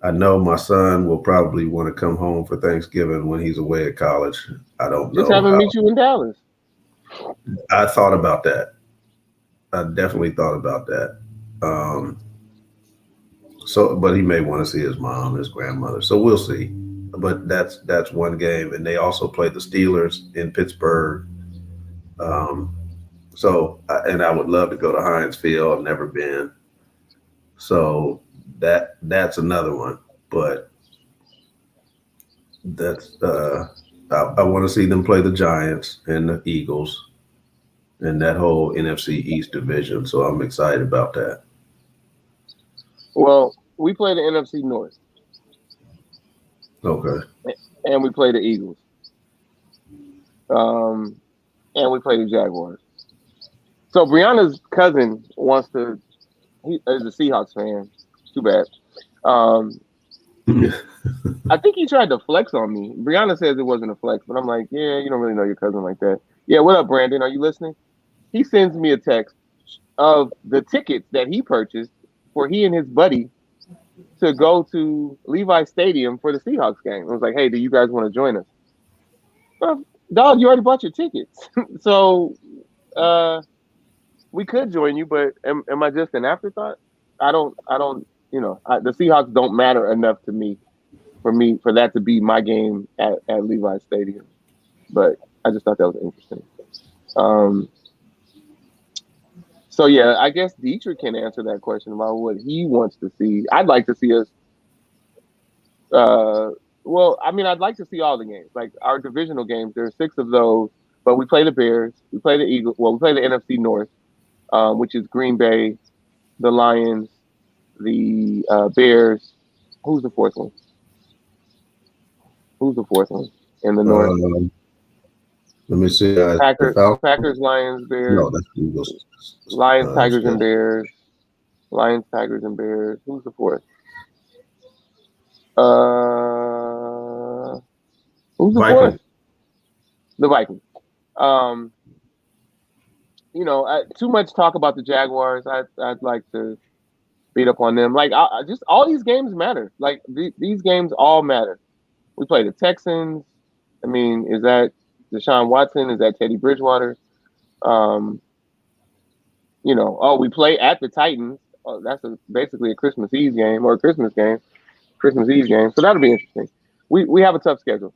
I know my son will probably want to come home for Thanksgiving when he's away at college. I don't know. Just have him meet you in Dallas. I thought about that. I definitely thought about that. Um, so, but he may want to see his mom, his grandmother. So we'll see. But that's one game, and they also play the Steelers in Pittsburgh. Um, and I would love to go to Heinz Field. I've never been, so that's another one. But that's I want to see them play the Giants and the Eagles and that whole NFC East division. So I'm excited about that. Well, we play the NFC North, Okay. and we play the Eagles, um, and we play the Jaguars. So Brianna's cousin wants to. He is a Seahawks fan. Too bad. Um, I think he tried to flex on me. Brianna says it wasn't a flex, but I'm like, yeah, you don't really know your cousin like that. Yeah, what up, Brandon? Are you listening? He sends me a text of the tickets that he purchased for he and his buddy to go to Levi Stadium for the Seahawks game. I was like, hey, do you guys want to join us? Well, dog, you already bought your tickets. So uh, we could join you, but am I just an afterthought? I don't, the Seahawks don't matter enough to me for that to be my game at Levi Stadium. But I just thought that was interesting. Um, so yeah, I guess Dietrich can answer that question about what he wants to see. I'd like to see us. Uh, well, I mean, I'd like to see all the games, like our divisional games. There are six of those, but we play the Bears, we play the Eagles. Well, we play the NFC North, which is Green Bay, the Lions, the Bears. Who's the fourth one? Who's the fourth one in the North? Um, Let me see. The Falcons. Packers, Lions, No, Bears, that's the Eagles. Lions, Tigers, and Schedule. Bears. Lions, Tigers, and Bears. Who's the fourth? Uh, who's the fourth? Vikings. The Vikings. Um, too much talk about the Jaguars. I'd like to beat up on them. Like, I just all these games matter. Like these games all matter. We play the Texans. I mean, is that Deshaun Watson? Is that Teddy Bridgewater? Um, we play at the Titans. Oh, that's basically a Christmas Eve game or a Christmas game, Christmas Eve game. So that'll be interesting. We have a tough schedule.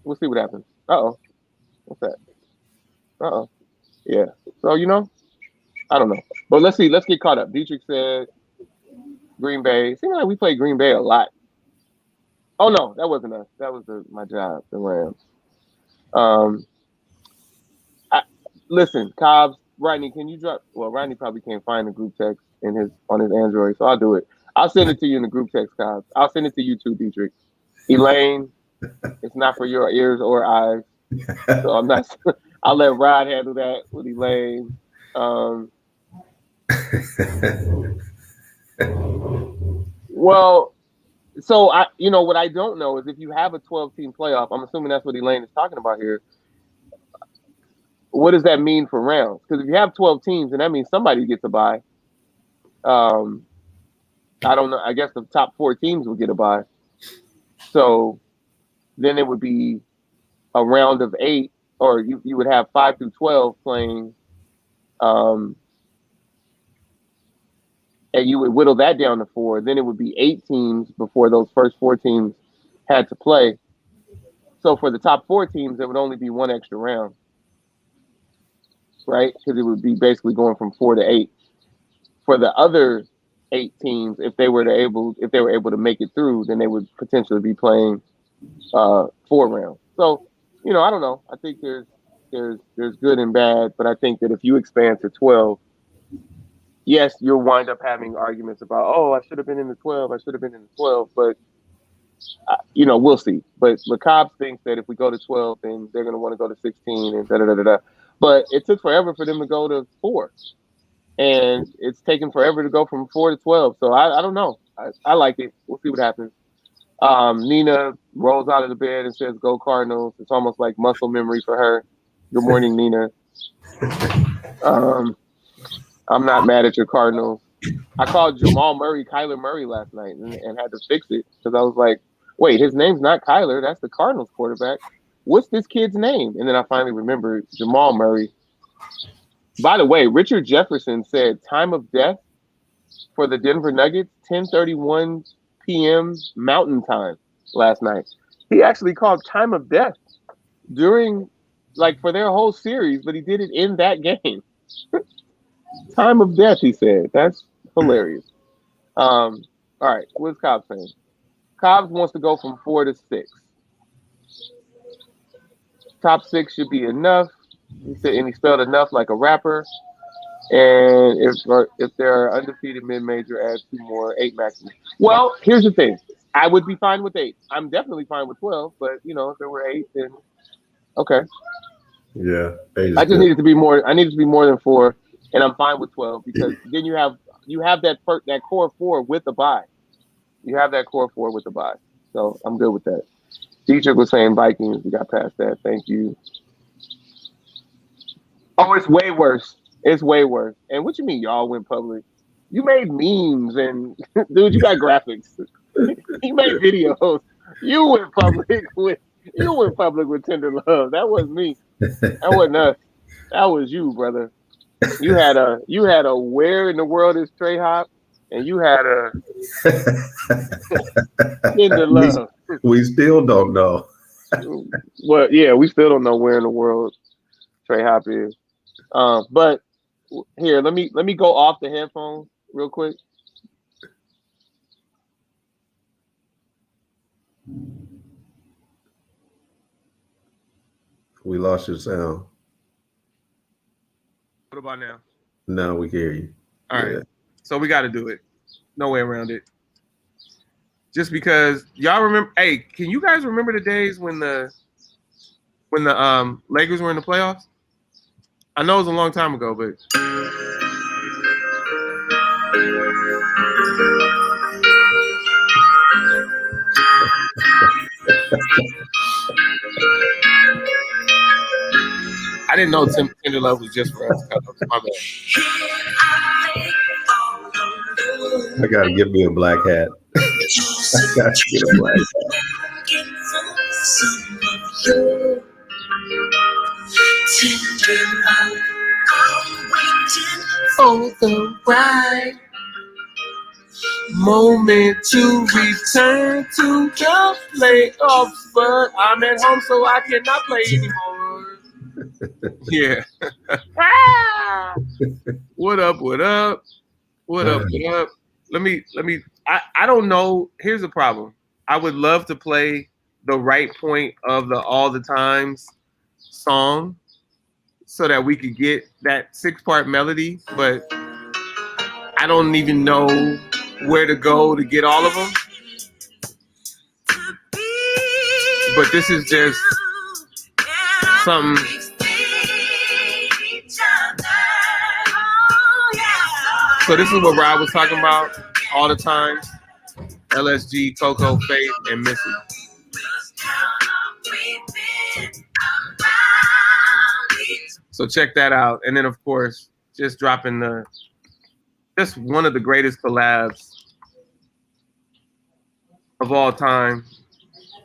We'll see what happens. Uh-oh. What's that? Uh-oh. Yeah. So, I don't know. But let's see. Let's get caught up. Dietrich said Green Bay. Seems like we play Green Bay a lot. Oh, no. That wasn't us. That was my job, the Rams. Listen, Cobbs, Rodney, can you drop? Well, Rodney probably can't find the group text on his Android, so I'll do it. I'll send it to you in the group text, Cobbs. I'll send it to you too, Dietrich. Elaine, it's not for your ears or eyes, so I'm not. I'll let Rod handle that with Elaine. Well, so what I don't know is if you have a 12-team playoff. I'm assuming that's what Elaine is talking about here. What does that mean for rounds? Because if you have 12 teams, then that means somebody gets a bye. I don't know. I guess the top 4 teams will get a bye. So then it would be a round of 8, or you would have 5 through 12 playing, and you would whittle that down to 4. Then it would be 8 teams before those first 4 teams had to play. So for the top 4 teams, there would only be 1 extra round, right? Because it would be basically going from 4 to 8. For the other 8 teams, if they were able to make it through, then they would potentially be playing 4 rounds. So, I don't know. I think there's good and bad, but I think that if you expand to 12, yes, you'll wind up having arguments about, oh, I should have been in the 12, I should have been in the 12, but we'll see. But Cobbs thinks that if we go to 12, then they're going to want to go to 16 and da da da da. But it took forever for them to go to 4. And it's taken forever to go from 4 to 12. So I don't know. I like it. We'll see what happens. Nina rolls out of the bed and says, "Go Cardinals." It's almost like muscle memory for her. Good morning, Nina. I'm not mad at your Cardinals. I called Jamal Murray Kyler Murray last night and had to fix it because I was like, wait, his name's not Kyler. That's the Cardinals quarterback. What's this kid's name? And then I finally remembered Jamal Murray. By the way, Richard Jefferson said time of death for the Denver Nuggets, 10:31 p.m. Mountain Time last night. He actually called time of death during, like, for their whole series, but he did it in that game. Time of death, he said. That's hilarious. All right, what's Cobb saying? Cobbs wants to go from 4 to 6. Top 6 should be enough. He said, and he spelled enough like a rapper. And if there are undefeated mid-major, add 2 more, 8 maximum. Well, here's the thing. I would be fine with 8. I'm definitely fine with 12, but if there were 8, then okay. Yeah, I just needed to be more. I needed to be more than 4, and I'm fine with 12 because then you have that core 4 with the bye. You have that core 4 with the bye, so I'm good with that. Dietrich was saying Vikings. We got past that. Thank you. Oh, it's way worse. It's way worse. And what you mean y'all went public? You made memes and dude, you got graphics. You made videos. You went public with Tender Love. That wasn't me. That wasn't us. That was you, brother. You had a where in the world is Trey Hop, and you had a Tender Love. We still don't know. Well, yeah, we still don't know where in the world Trey Hop is. But here, let me go off the headphones real quick. We lost your sound. What about now? No, we hear you. All right. So we got to do it. No way around it. Just because y'all remember. Hey, can you guys remember the days when the Lakers were in the playoffs? I know it was a long time ago, but I didn't know Tender Love was just for us. My bad. I gotta get me a black hat. I gotta get a black hat. For the right moment to return to the playoffs, but I'm at home, so I cannot play anymore. Yeah. What up? What up? What up? What up? Let me. I don't know. Here's the problem. I would love to play the right point of the All the Times song so that we could get that 6-part melody, but I don't even know where to go to get all of them. But this is just something. So this is what Rob was talking about all the time. LSG, Coco, Faith, and Missy. So check that out. And then, of course, just dropping just one of the greatest collabs of all time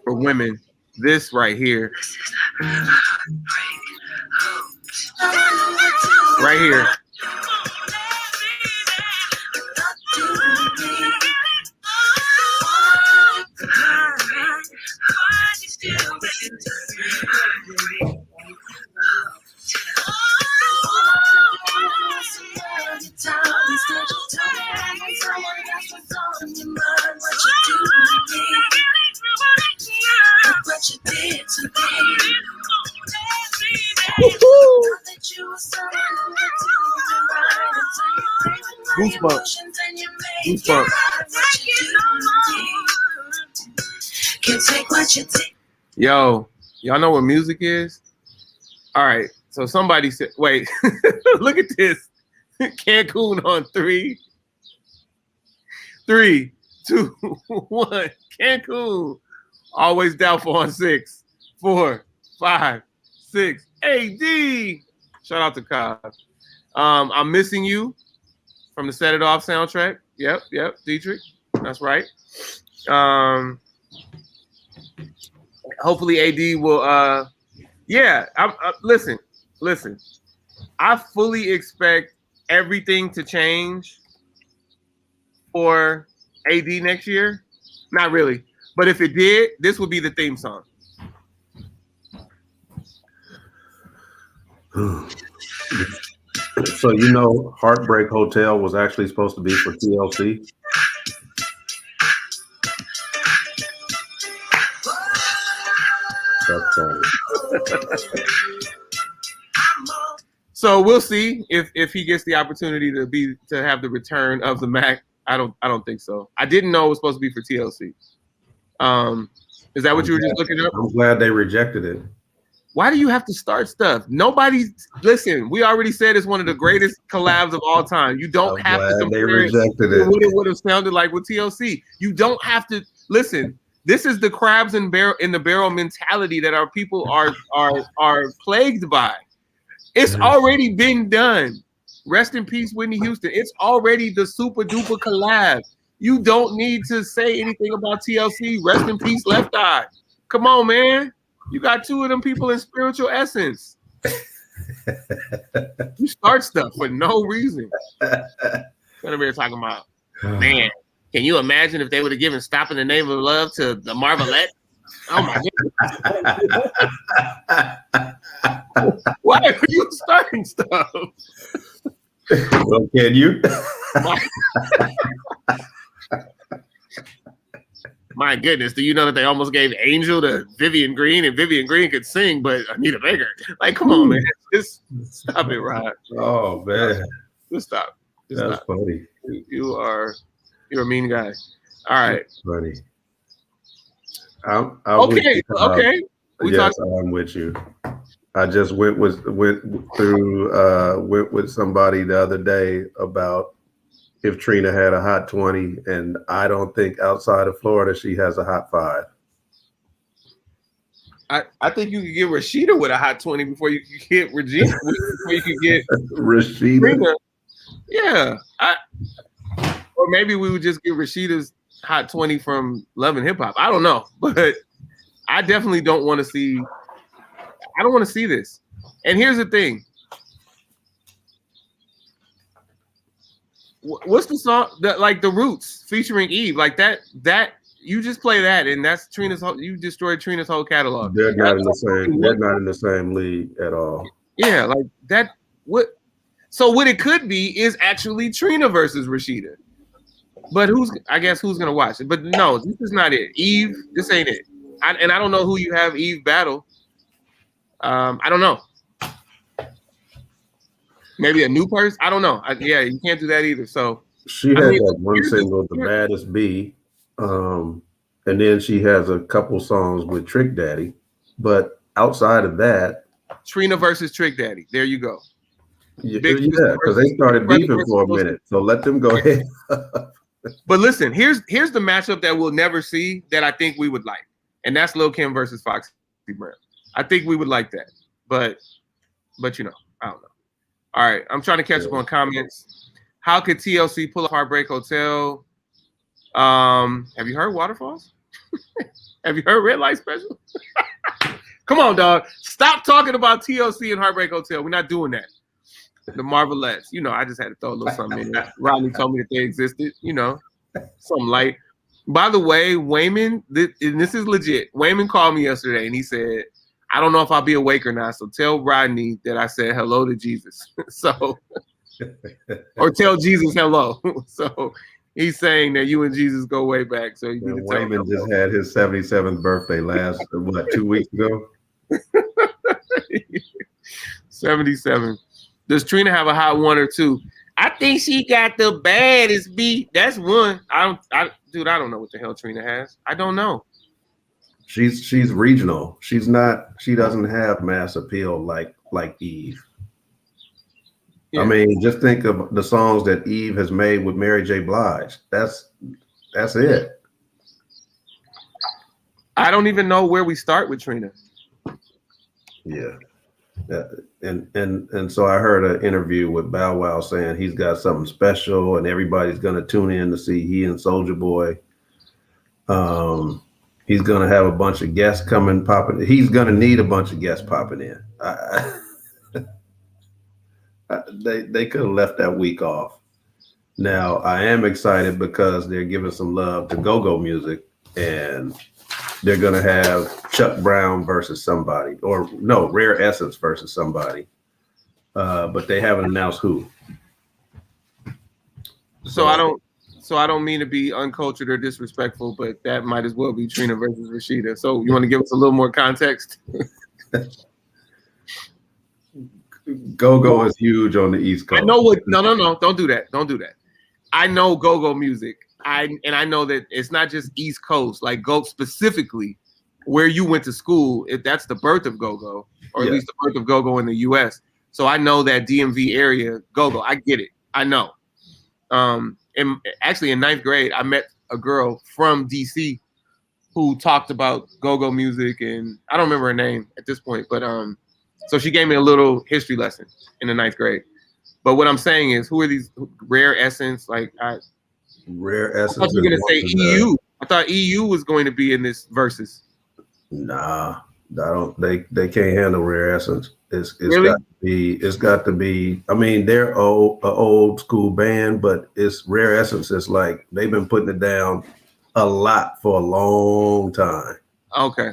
for women. This right here. Right here. Goosebumps. Goosebumps. Yo, y'all know what music is? All right. So somebody said, wait, look at this. Cancun on 3. 3, 2, 1. Cancun. Always doubtful on 6, 4, 5, 6. AD. Shout out to Cobb. I'm Missing You from the Set It Off soundtrack. Yep, Dietrich. That's right. Hopefully AD will listen. I fully expect everything to change for AD next year. Not really, but if it did, this would be the theme song. So you know, Heartbreak Hotel was actually supposed to be for TLC. That's funny. So we'll see if he gets the opportunity to have the return of the Mac. I don't think so. I didn't know it was supposed to be for TLC. Is that what you were just looking up? I'm glad they rejected it. Why do you have to start stuff? Listen, we already said it's one of the greatest collabs of all time. You don't have to compare it to what it would have sounded like with TLC. You don't have to listen. This is the crabs in the barrel mentality that our people are plagued by. It's already been done. Rest in peace, Whitney Houston. It's already the super duper collab. You don't need to say anything about TLC. Rest in peace, Left Eye. Come on, man. You got two of them people in spiritual essence. You start stuff for no reason. What are talking about? Man, can you imagine if they would have given "Stop in the Name of Love" to the Marvelettes? Oh my goodness! Why are you starting stuff? Well, can you? My goodness, do you know that they almost gave Angel to Vivian Green, and Vivian Green could sing, but Anita Baker? Like, come on, man. Just stop it, Rod. Oh, man. Just stop. That's funny. You're a mean guy. All right. That's funny. I'm okay. Yes, I'm with you. I just went with somebody the other day about if Trina had a hot 20, and I don't think outside of Florida she has a hot 5. I think you could get Rashida with a hot 20 before you could get Regina. Before you could get Rashida. Trina. Yeah. Or maybe we would just get Rashida's hot 20 from Love and Hip Hop. I don't know, but I definitely don't want to see. I don't want to see this. And here's the thing. What's the song that like The Roots featuring Eve? Like that you just play that and that's Trina's whole, you destroyed Trina's whole catalog. They're not in the same league at all. Yeah, like that so what it could be is actually Trina versus Rashida. But who's gonna watch it? But no, this is not it. Eve, this ain't it. I don't know who you have Eve battle. I don't know. Maybe a new person. I don't know. You can't do that either. So she had that one single, "The Baddest B," and then she has a couple songs with Trick Daddy. But outside of that, Trina versus Trick Daddy. There you go. Yeah, because they started beefing for a minute. So let them go ahead. But listen, here's the matchup that we'll never see that I think we would like, and that's Lil' Kim versus Foxy Brown. I think we would like that, but I don't know. All right, I'm trying to catch up on comments. How could TLC pull a Heartbreak Hotel? Have you heard Waterfalls? Have you heard Red Light Special? Come on, dog. Stop talking about TLC and Heartbreak Hotel. We're not doing that. The Marvelettes. I just had to throw a little something in there. Rodney told me that they existed. Something light. By the way, Wayman, and this is legit. Wayman called me yesterday and he said, I don't know if I'll be awake or not, so tell Rodney that I said hello to Jesus. Or tell Jesus hello. So he's saying that you and Jesus go way back. So you need to tell him. Wayman just had his 77th birthday last 2 weeks ago. 77. Does Trina have a hot 1 or 2? I think she got the baddest beat. That's 1. I don't know what the hell Trina has. I don't know. She's regional. She doesn't have mass appeal like Eve. Yeah. I mean, just think of the songs that Eve has made with Mary J. Blige. That's it. I don't even know where we start with Trina. Yeah. And so I heard an interview with Bow Wow saying he's got something special and everybody's gonna tune in to see he and Soulja Boy. He's gonna have a bunch of guests popping. He's gonna need a bunch of guests popping in. They could have left that week off. Now I am excited because they're giving some love to go-go music, and they're gonna have Chuck Brown versus somebody, or no, Rare Essence versus somebody. But they haven't announced who. So I So don't. So I don't mean to be uncultured or disrespectful, but that might as well be Trina versus Rashida. So you want to give us a little more context? go-go is huge on the East I Coast. know what. No, don't do that. Don't do that. I know go-go music. I know that it's not just East Coast. Like go specifically where you went to school. If that's the birth of go-go, or at Yeah. least the birth of go-go in the U.S. So I know that DMV area go-go. I get it. I know. And actually in ninth grade, I met a girl from DC who talked about go-go music, and I don't remember her name at this point, but so she gave me a little history lesson in the ninth grade. But what I'm saying is, who are these Rare Essence? Like I Rare thought Essence you were is gonna one say of the. EU. I thought EU was going to be in this versus. Nah, I don't. They can't handle Rare Essence. It's Really? got to be. It's got to be. I mean, they're old school band, but it's Rare Essence. It's like they've been putting it down a lot for a long time. Okay.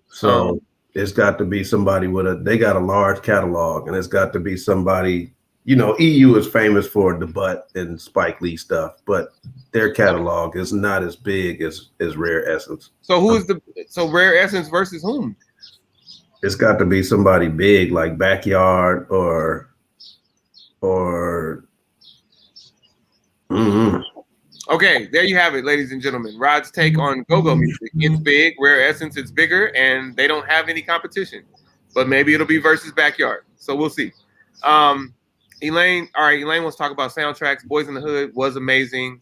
So it's got to be somebody with a. They got a large catalog, and it's got to be somebody. You know, EU is famous for the Butt and Spike Lee stuff, but their catalog is not as big as Rare Essence. So who is the so Rare Essence versus whom? It's got to be somebody big like Backyard or mhm. Okay, there you have it, ladies and gentlemen. Rod's take on go-go music. It's big, Rare Essence, it's bigger, and they don't have any competition. But maybe it'll be versus Backyard. So we'll see. Elaine, all right, Elaine wants to talk about soundtracks. Boys in the Hood was amazing.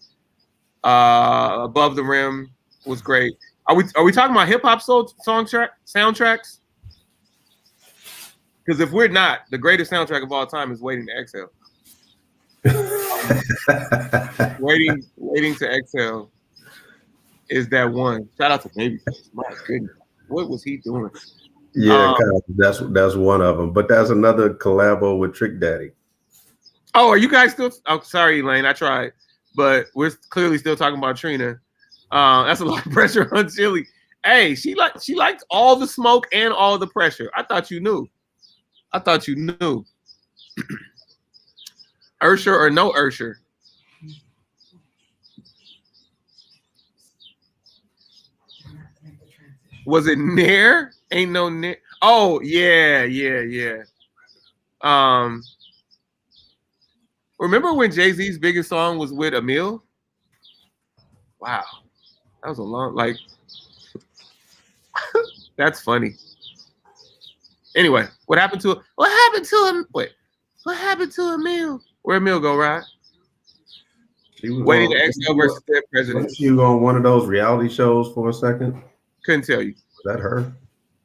Above the Rim was great. Are we talking about hip hop soundtracks? Because if we're not, the greatest soundtrack of all time is Waiting to Exhale. Waiting to Exhale is that one. Shout out to Babyface. My goodness, what was he doing? Yeah, kind of, that's one of them. But that's another collabo with Trick Daddy. Oh, are you guys still? Oh, sorry, Elaine. I tried, but we're clearly still talking about Trina. That's a lot of pressure on Chili. Hey, she liked all the smoke and all the pressure. I thought you knew. Ursher or no Ursher? Was it Nair? Ain't no Nair. Oh, yeah. Remember when Jay-Z's biggest song was with Emil? Wow. That was a long, like, that's funny. Anyway, what happened to him? What happened to Emil? Where Emil go, right? Waiting to Exhale versus Dead President. Wasn't you on one of those reality shows for a second? Couldn't tell you. Was that her?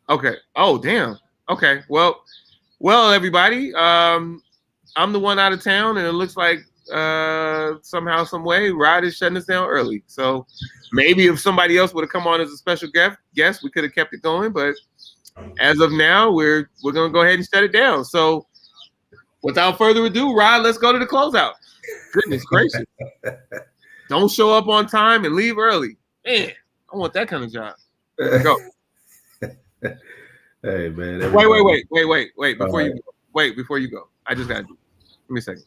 Okay. Oh, damn. Okay. Well, everybody. I'm the one out of town, and it looks like somehow, some way, Rod is shutting us down early. So maybe if somebody else would have come on as a special guest, we could have kept it going. But as of now, we're gonna go ahead and shut it down. So without further ado, Rod, let's go to the closeout. Goodness gracious. Don't show up on time and leave early. Man, I want that kind of job. Go. Hey man. Wait. Before you go. I just gotta do. Give me a second.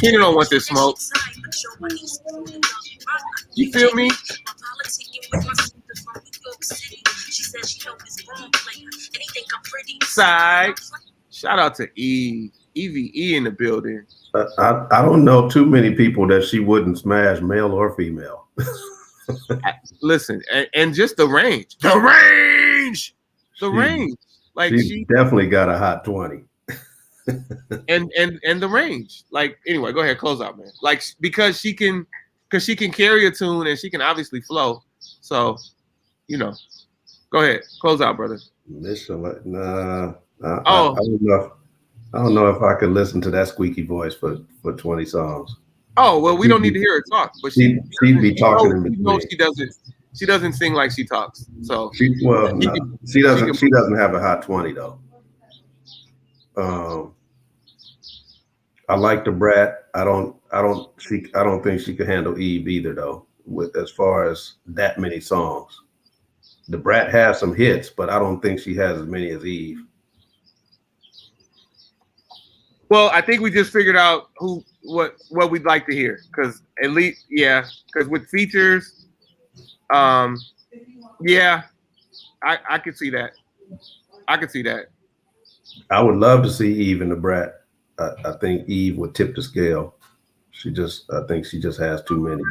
Tina don't want this smoke. You feel me? Side. Shout out to EVE in the building. I don't know too many people that she wouldn't smash, male or female. Listen, and just the range. Range. Like she definitely got a hot 20. and the range. Like anyway, go ahead, close out, man. Like because she can carry a tune and she can obviously flow. So, go ahead, close out, brother. Nah. I don't know. I don't know if I could listen to that squeaky voice for 20 songs. Oh well, we don't need to hear her talk, but She'd be talking in you know between. she doesn't sing like she talks. So No, she she doesn't. can, She doesn't have a hot 20 though. I like the brat. I don't. I don't. She. I don't think she could handle Eve either though. With as far as that many songs, the brat has some hits, but I don't think she has as many as Eve. well, I think we just figured out what we'd like to hear because at least because with features, yeah, I could see that. I could see that. I would love to see Eve and the brat. I think Eve would tip the scale. I think she just has too many.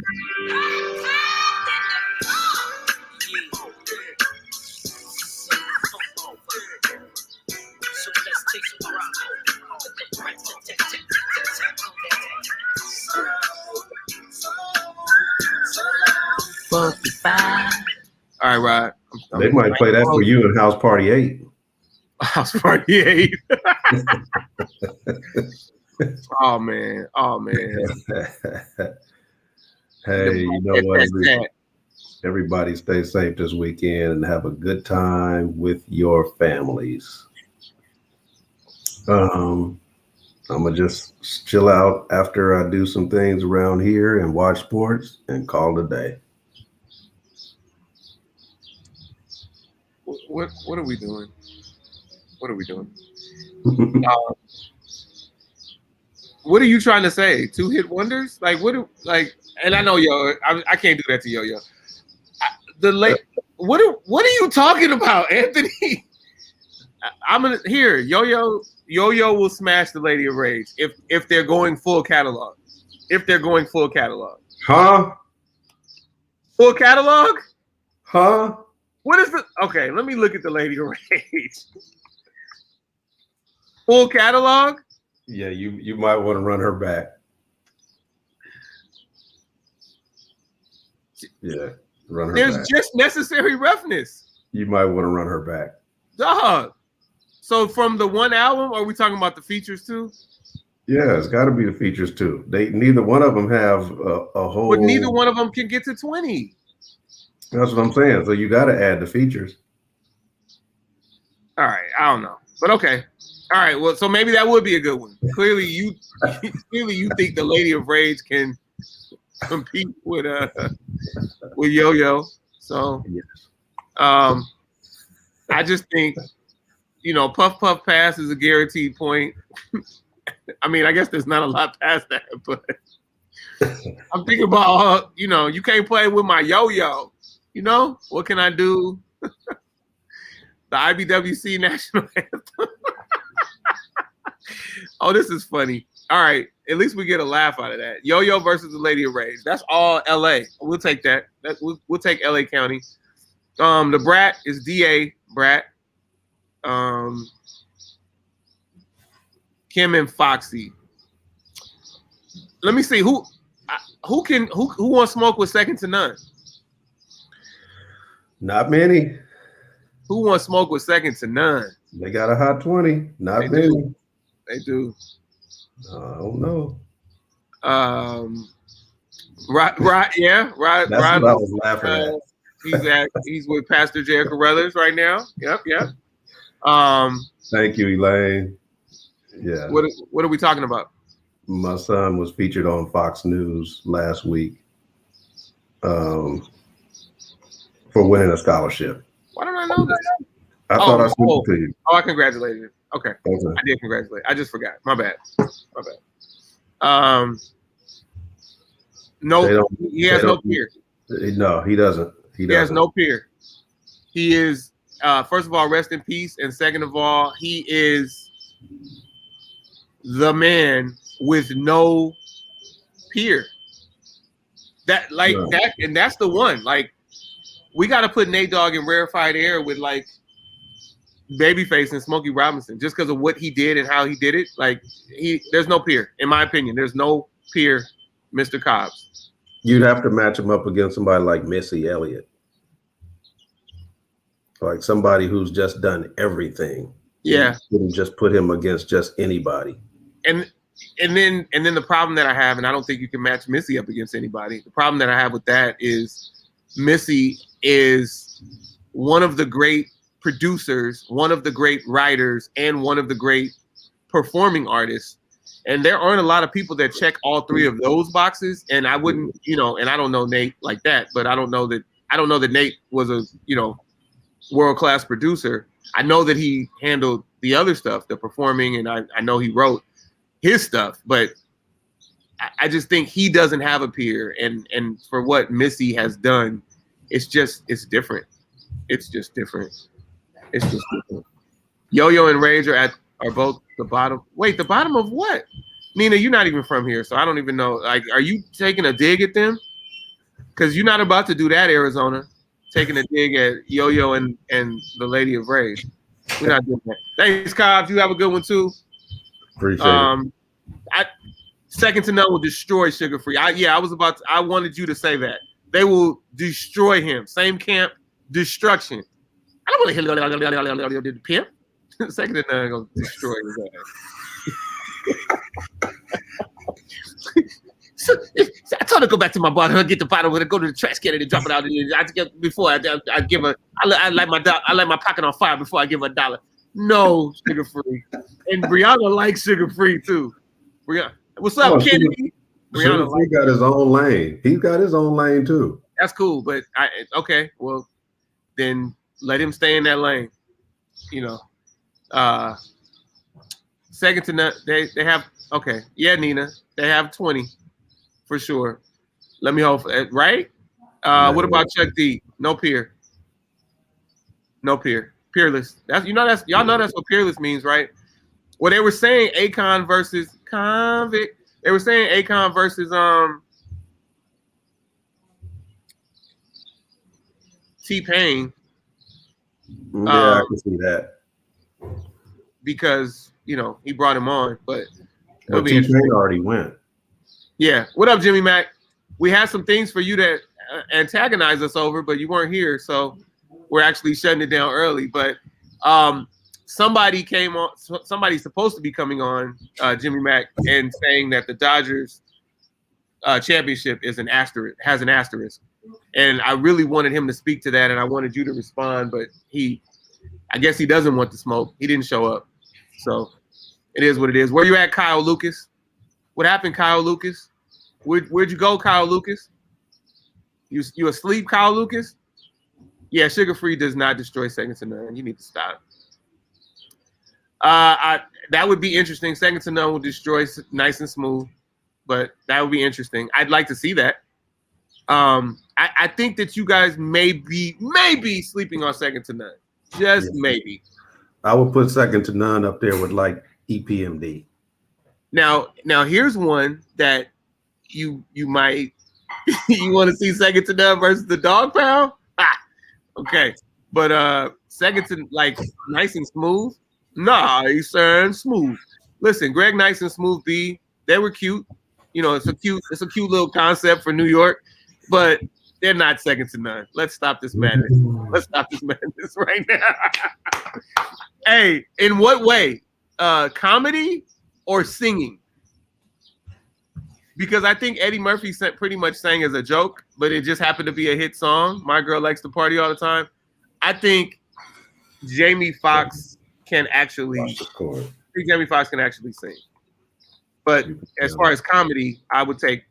All right, Rod. They might play that for you in House Party 8. House Party 8. Oh man. Hey, you know what? Everybody stay safe this weekend and have a good time with your families. I'm gonna just chill out after I do some things around here and watch sports and call it a day. What are we doing? What are we doing? What are you trying to say? 2-hit wonders? Like what? And I know I can't do that to Yo-Yo. What are you talking about, Anthony? I'm gonna here. Yo-Yo will smash the Lady of Rage if they're going full catalog. If they're going full catalog. Huh? Full catalog? Huh? What is the okay? Let me look at the Lady of Rage. Full catalog? Yeah, you might want to run her back. Yeah, run her There's back. just necessary roughness. You might want to run her back. Dog. So from the one album, are we talking about the features too? Yeah, it's got to be the features too. Neither one of them have a whole. But neither one of them can get to 20. That's what I'm saying. So you got to add the features. All right, I don't know, but okay. All right, well, so maybe that would be a good one. Clearly, you think the Lady of Rage can compete with Yo-Yo. So, I just think, Puff Puff Pass is a guaranteed point. I mean, I guess there's not a lot past that, but I'm thinking about, you can't play with my Yo-Yo. What can I do? The IBWC National Anthem. Oh, this is funny. All right. At least we get a laugh out of that. Yo-Yo versus the Lady of Rage. That's all LA. We'll take that. We'll take LA County. The Brat is DA Brat. Kim and Foxy. Let me see who wants smoke with second to none. Not many. Who wants smoke with second to none? They got a hot 20. Not many. They do. I don't know. Right. Yeah. Right. That's what I was laughing at. He's with Pastor Jericho Carruthers right now. Yep. Thank you, Elaine. Yeah. What are we talking about? My son was featured on Fox News last week for winning a scholarship. Why don't I know this? I thought I sent it to you. Oh, I congratulated him. Okay. I did congratulate. I just forgot. My bad. No, he has no peer. No, he doesn't. He has no peer. He is, first of all, rest in peace. And second of all, he is the man with no peer. That, and that's the one. Like, we got to put Nate Dogg in rarefied air with, like, Babyface and Smokey Robinson just because of what he did and how he did it. Like, there's no peer, in my opinion. There's no peer, Mr. Cobbs. You'd have to match him up against somebody like Missy Elliott, like somebody who's just done everything. You Yeah. couldn't just put him against just anybody. And then the problem that I have, and I don't think you can match Missy up against anybody. The problem that I have with that is Missy is one of the great producers, one of the great writers, and one of the great performing artists. And there aren't a lot of people that check all three of those boxes. And I wouldn't, and I don't know Nate like that, but I don't know that Nate was a, world-class producer. I know that he handled the other stuff, the performing, and I know he wrote his stuff, but I just think he doesn't have a peer. And for what Missy has done, it's different. It's just different. It's just different. Yo-Yo and Rage are both the bottom. Wait, the bottom of what? Nina, you're not even from here, so I don't even know. Like, are you taking a dig at them? Because you're not about to do that, Arizona. Taking a dig at Yo-Yo and the Lady of Rage. We're not doing that. Thanks, Cobbs. You have a good one too. Appreciate it. Second to None will destroy Sugar Free. I wanted you to say that. They will destroy him. Same camp, destruction. I don't want to hear the pimp. Second to None gonna destroy his ass. So I told her to go back to my bar, get the bottle with it, go to the trash can and drop it out. I give her. I light my pocket on fire before I give her $1. No, Sugar Free, and Brianna likes Sugar Free too. Brianna, what's up, Kennedy? Brianna he got his own lane. He's got his own lane too. That's cool, but okay. Well, then let him stay in that lane. Second to None, they have okay. Yeah, Nina, they have 20 for sure. Let me hope right. What about Chuck D? No peer. No peer. Peerless. Y'all know that's what peerless means, right? Well, they were saying Akon versus Convict. They were saying Akon versus T-Pain. Yeah, I can see that. Because he brought him on, but T-Pain already went. Yeah. What up, Jimmy Mac? We had some things for you to antagonize us over, but you weren't here, so we're actually shutting it down early. But somebody came on. Somebody's supposed to be coming on, Jimmy Mac, and saying that the Dodgers championship has an asterisk. And I really wanted him to speak to that, and I wanted you to respond, but I guess he doesn't want the smoke. He didn't show up, so it is what it is. Where you at, Kyle Lucas? What happened, Kyle Lucas? Where'd you go, Kyle Lucas? You asleep, Kyle Lucas? Yeah, Sugar Free does not destroy Second to None. You need to stop. That would be interesting. Second to None will destroy Nice and Smooth, but that would be interesting. I'd like to see that. I think that you guys may be sleeping on Second to None. Just maybe. I would put Second to None up there with like EPMD. Now here's one that you might you want to see Second to None versus the Dog Pound. Okay, but Second to like Nice and Smooth. Nice and Smooth. Listen, Greg Nice and Smooth B, they were cute. It's a cute little concept for New York, but they're not Second to None. Let's stop this madness. Let's stop this madness right now. Hey, in what way? Comedy or singing? Because I think Eddie Murphy pretty much sang as a joke, but it just happened to be a hit song. My Girl Likes to Party All the Time. I think Jamie Foxx can actually sing. But as far as comedy, I would take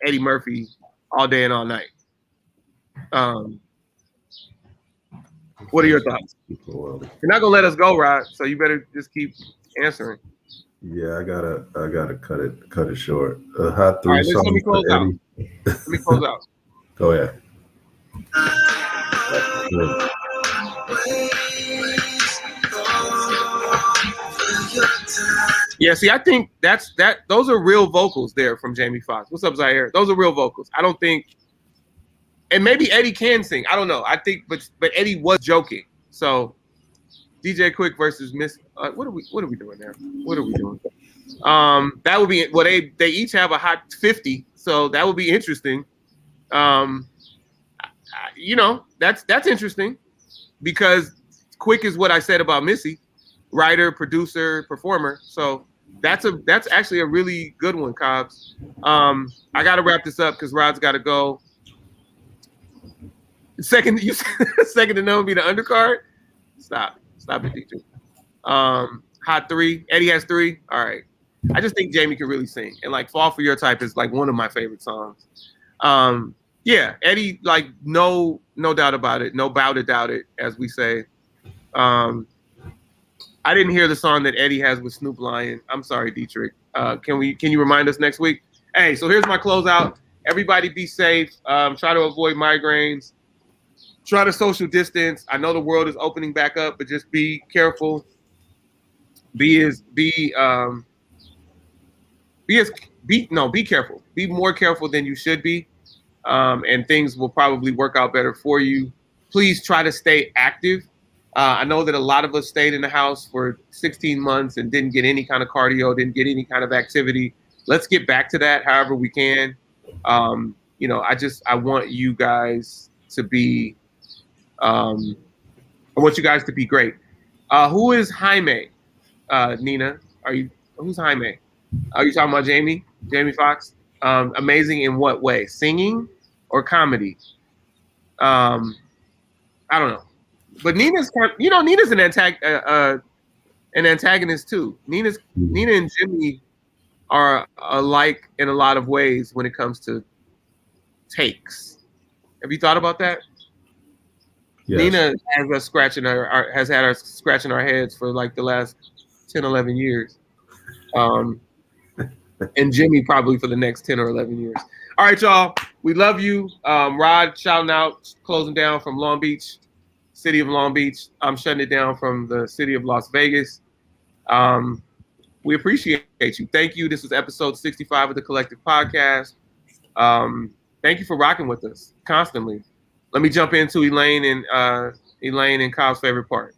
Eddie Murphy all day and all night. What are your thoughts? You're not gonna let us go, Rod, so you better just keep answering. Yeah, I gotta cut it short. Hot three right, songs. Let me close out. Go ahead. Yeah, see, I think those are real vocals there from Jamie Foxx. What's up, Zaire? Those are real vocals. I don't think, and maybe Eddie can sing. I don't know. I think, but Eddie was joking. So DJ Quick versus Miss. What are we doing there? What are we doing? That would be they each have a hot 50, so that would be interesting. That's interesting because Quick is what I said about Missy. writer, producer, performer. So that's actually a really good one, Cobbs. I got to wrap this up because Rod's got to go. Second, you second to none be the undercard. Stop it, teacher. Hot 3. Eddie has 3. All right. I just think Jamie can really sing, and like "Fall for Your Type" is like one of my favorite songs. Yeah, Eddie, like no doubt about it, no bout about it, as we say. I didn't hear the song that Eddie has with Snoop Lion. I'm sorry, Dietrich. Can you remind us next week? Hey, so here's my closeout. Everybody be safe. Try to avoid migraines. Try to social distance. I know the world is opening back up, but just be careful. Be careful. Be more careful than you should be. And things will probably work out better for you. Please try to stay active. I know that a lot of us stayed in the house for 16 months and didn't get any kind of cardio, didn't get any kind of activity. Let's get back to that however we can. I want you guys to be, I want you guys to be great. Who is Jaime? Nina, who's Jaime? Are you talking about Jamie Foxx? Amazing in what way? Singing or comedy? I don't know. But Nina's an antagonist too. Nina and Jimmy are alike in a lot of ways when it comes to takes. Have you thought about that? Yes. Nina has had us scratching our heads for like the last 10, 11 years. And Jimmy probably for the next 10 or 11 years. All right, y'all. We love you. Rod shouting out, closing down from Long Beach, city of Long Beach. I'm shutting it down from the city of Las Vegas. We appreciate you. Thank you. This was episode 65 of the Collective Podcast. Thank you for rocking with us constantly. Let me jump into Elaine and Kyle's favorite part.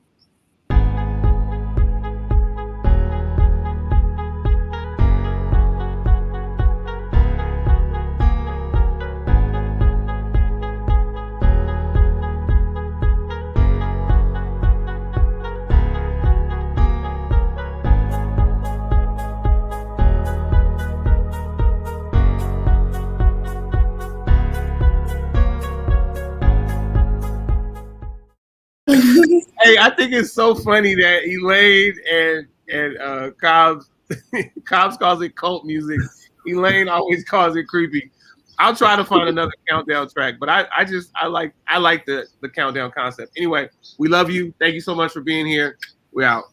Hey, I think it's so funny that Elaine and Cobbs calls it cult music. Elaine always calls it creepy. I'll try to find another countdown track, but I like the countdown concept. Anyway, we love you. Thank you so much for being here. We're out.